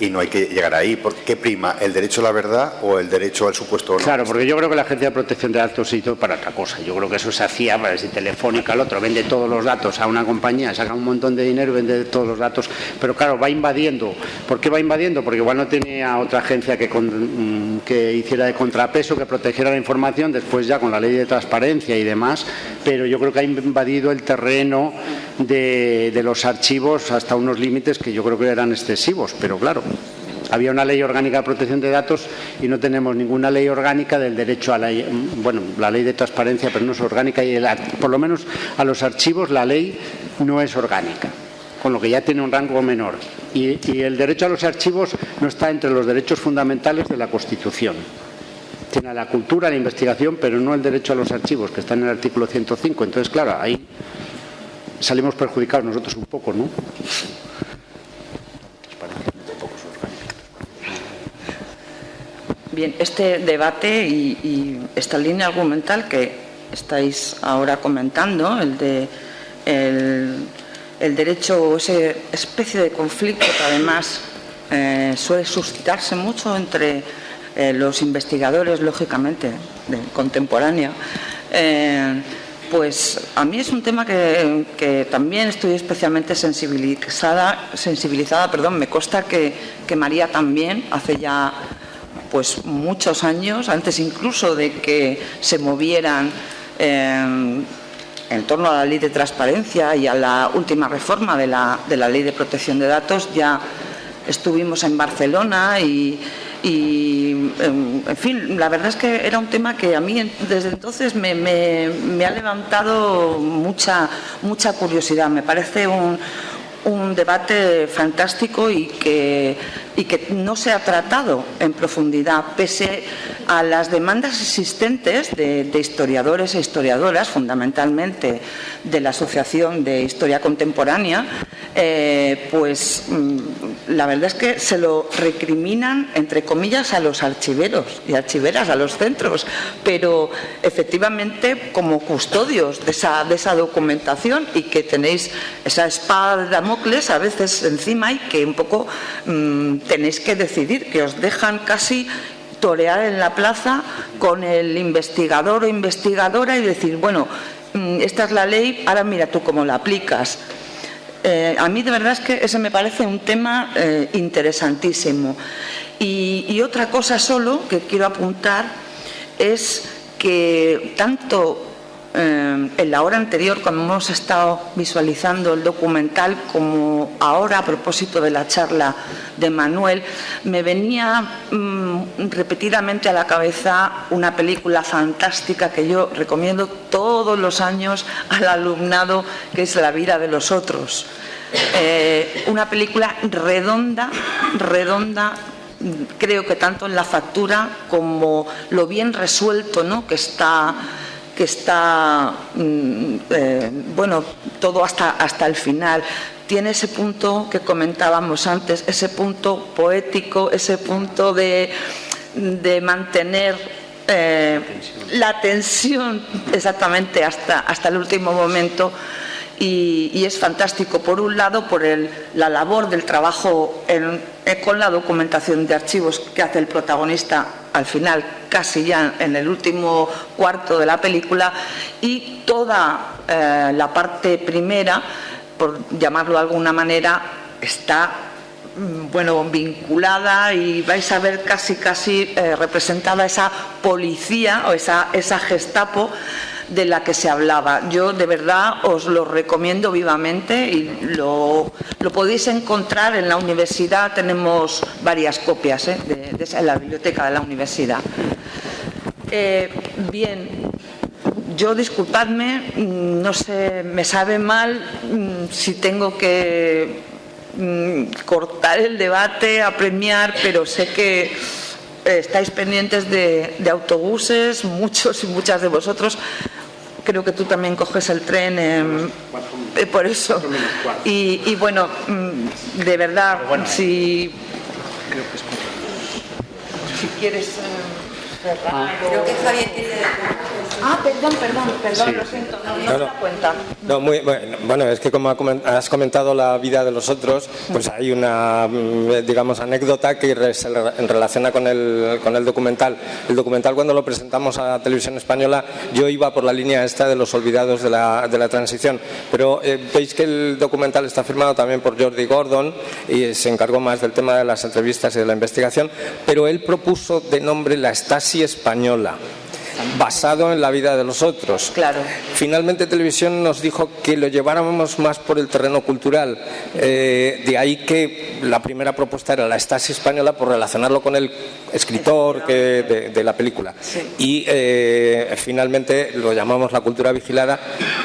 Y no hay que llegar ahí. ¿Por qué prima? ¿El derecho a la verdad o el derecho al supuesto honor? Claro, porque yo creo que la Agencia de Protección de Datos se hizo para otra cosa. Yo creo que eso se hacía para si Telefónica, el otro, vende todos los datos a una compañía, saca un montón de dinero y vende todos los datos. Pero claro, va invadiendo. ¿Por qué va invadiendo? Porque igual no tenía otra agencia que hiciera de contrapeso, que protegiera la información, después ya con la ley de transparencia y demás. Pero yo creo que ha invadido el terreno de los archivos hasta unos límites que yo creo que eran excesivos. Pero claro, había una ley orgánica de protección de datos y no tenemos ninguna ley orgánica del derecho a la ley de transparencia, pero no es orgánica, y por lo menos a los archivos la ley no es orgánica, con lo que ya tiene un rango menor. Y el derecho a los archivos no está entre los derechos fundamentales de la Constitución. tiene la cultura, la investigación, pero no el derecho a los archivos, que está en el artículo 105. Entonces, claro, ahí salimos perjudicados nosotros un poco, ¿no? Bien, este debate y esta línea argumental que estáis ahora comentando, el derecho, esa especie de conflicto que además suele suscitarse mucho entre los investigadores, lógicamente, de contemporánea, pues a mí es un tema que también estoy especialmente sensibilizada, me consta que María también, hace ya pues muchos años, antes incluso de que se movieran en torno a la ley de transparencia y a la última reforma de la ley de protección de datos, ya estuvimos en Barcelona y en fin, la verdad es que era un tema que a mí desde entonces me ha levantado mucha curiosidad. Me parece un debate fantástico y que no se ha tratado en profundidad, pese a las demandas existentes de historiadores e historiadoras, fundamentalmente de la Asociación de Historia Contemporánea, pues la verdad es que se lo recriminan, entre comillas, a los archiveros y archiveras, a los centros, pero efectivamente como custodios de esa documentación, y que tenéis esa espada de Damocles a veces encima y que un poco tenéis que decidir, que os dejan casi torear en la plaza con el investigador o investigadora y decir, bueno, esta es la ley, ahora mira tú cómo la aplicas. A mí de verdad es que ese me parece un tema interesantísimo. Y otra cosa solo que quiero apuntar es que tanto en la hora anterior, cuando hemos estado visualizando el documental, como ahora a propósito de la charla de Manuel, me venía repetidamente a la cabeza una película fantástica que yo recomiendo todos los años al alumnado, que es La vida de los otros. Una película redonda, creo que tanto en la factura como lo bien resuelto, ¿no?, que está bueno, todo hasta el final. Tiene ese punto que comentábamos antes, ese punto poético, ese punto de mantener la tensión exactamente hasta el último momento. Y es fantástico, por un lado, por la labor del trabajo con la documentación de archivos que hace el protagonista al final, casi ya en el último cuarto de la película, y toda la parte primera, por llamarlo de alguna manera, está bueno, vinculada, y vais a ver casi representada esa policía o esa Gestapo de la que se hablaba. Yo de verdad os lo recomiendo vivamente y lo podéis encontrar en la universidad. Tenemos varias copias en la biblioteca de la universidad. Bien, yo disculpadme, no sé, me sabe mal si tengo que cortar el debate, apremiar, pero sé que estáis pendientes de autobuses, muchos y muchas de vosotros. Creo que tú también coges el tren, por eso. Y bueno, de verdad, si quieres cerrar. Creo que Javier quería... Perdón, Sí. lo siento, no me da cuenta. No, muy bueno, es que como has comentado la vida de los otros, pues hay una, digamos, anécdota que se relaciona con el documental. El documental, cuando lo presentamos a Televisión Española, yo iba por la línea esta de los olvidados de la transición, pero veis que el documental está firmado también por Jordi Gordon y se encargó más del tema de las entrevistas y de la investigación, pero él propuso de nombre La Stasi Española, basado en la vida de los otros. Claro. Finalmente Televisión nos dijo que lo lleváramos más por el terreno cultural, de ahí que la primera propuesta era La Stasi Española, por relacionarlo con el escritor de la película. Sí. Y finalmente lo llamamos La Cultura Vigilada,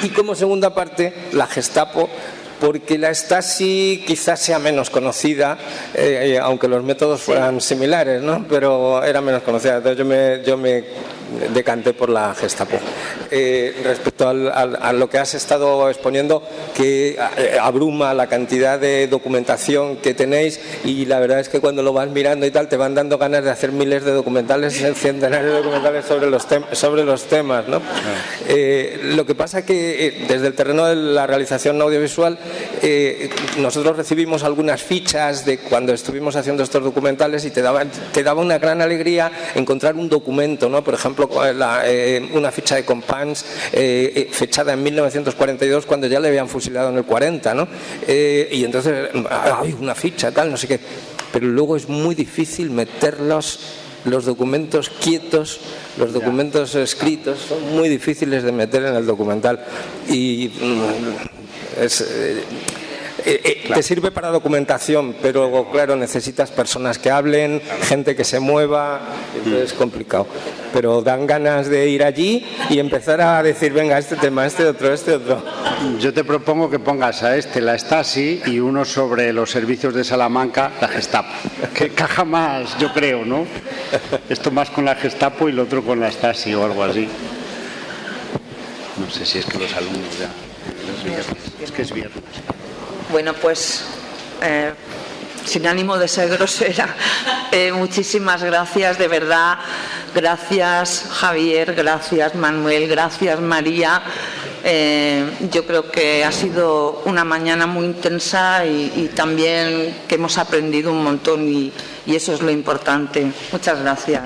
y como segunda parte La Gestapo, porque la Stasi quizás sea menos conocida, aunque los métodos fueran similares, ¿no? Pero era menos conocida. Entonces yo me decanté por la Gestapo. Respecto a lo que has estado exponiendo, que abruma la cantidad de documentación que tenéis, y la verdad es que cuando lo vas mirando y tal te van dando ganas de hacer miles de documentales, centenares de documentales sobre los temas, ¿no? Lo que pasa que desde el terreno de la realización audiovisual nosotros recibimos algunas fichas de cuando estuvimos haciendo estos documentales y te daba una gran alegría encontrar un documento, ¿no? Por ejemplo, una ficha de Compans fechada en 1942, cuando ya le habían fusilado en el 40, ¿no? Y entonces, ¡ay, una ficha, tal, no sé qué! Pero luego es muy difícil meter los documentos quietos, los documentos escritos, son muy difíciles de meter en el documental. Y te sirve para documentación, pero claro, necesitas personas que hablen, gente que se mueva, entonces es complicado. Pero dan ganas de ir allí y empezar a decir, venga, este tema, este otro. Yo te propongo que pongas a la Stasi, y uno sobre los servicios de Salamanca, la Gestapo. Que caja más, yo creo, ¿no? Esto más con la Gestapo y el otro con la Stasi o algo así. No sé si es que los alumnos ya... Es que es viernes. Bueno, pues sin ánimo de ser grosera, muchísimas gracias, de verdad. Gracias, Javier, gracias, Manuel, gracias, María. Yo creo que ha sido una mañana muy intensa y también que hemos aprendido un montón, y eso es lo importante. Muchas gracias.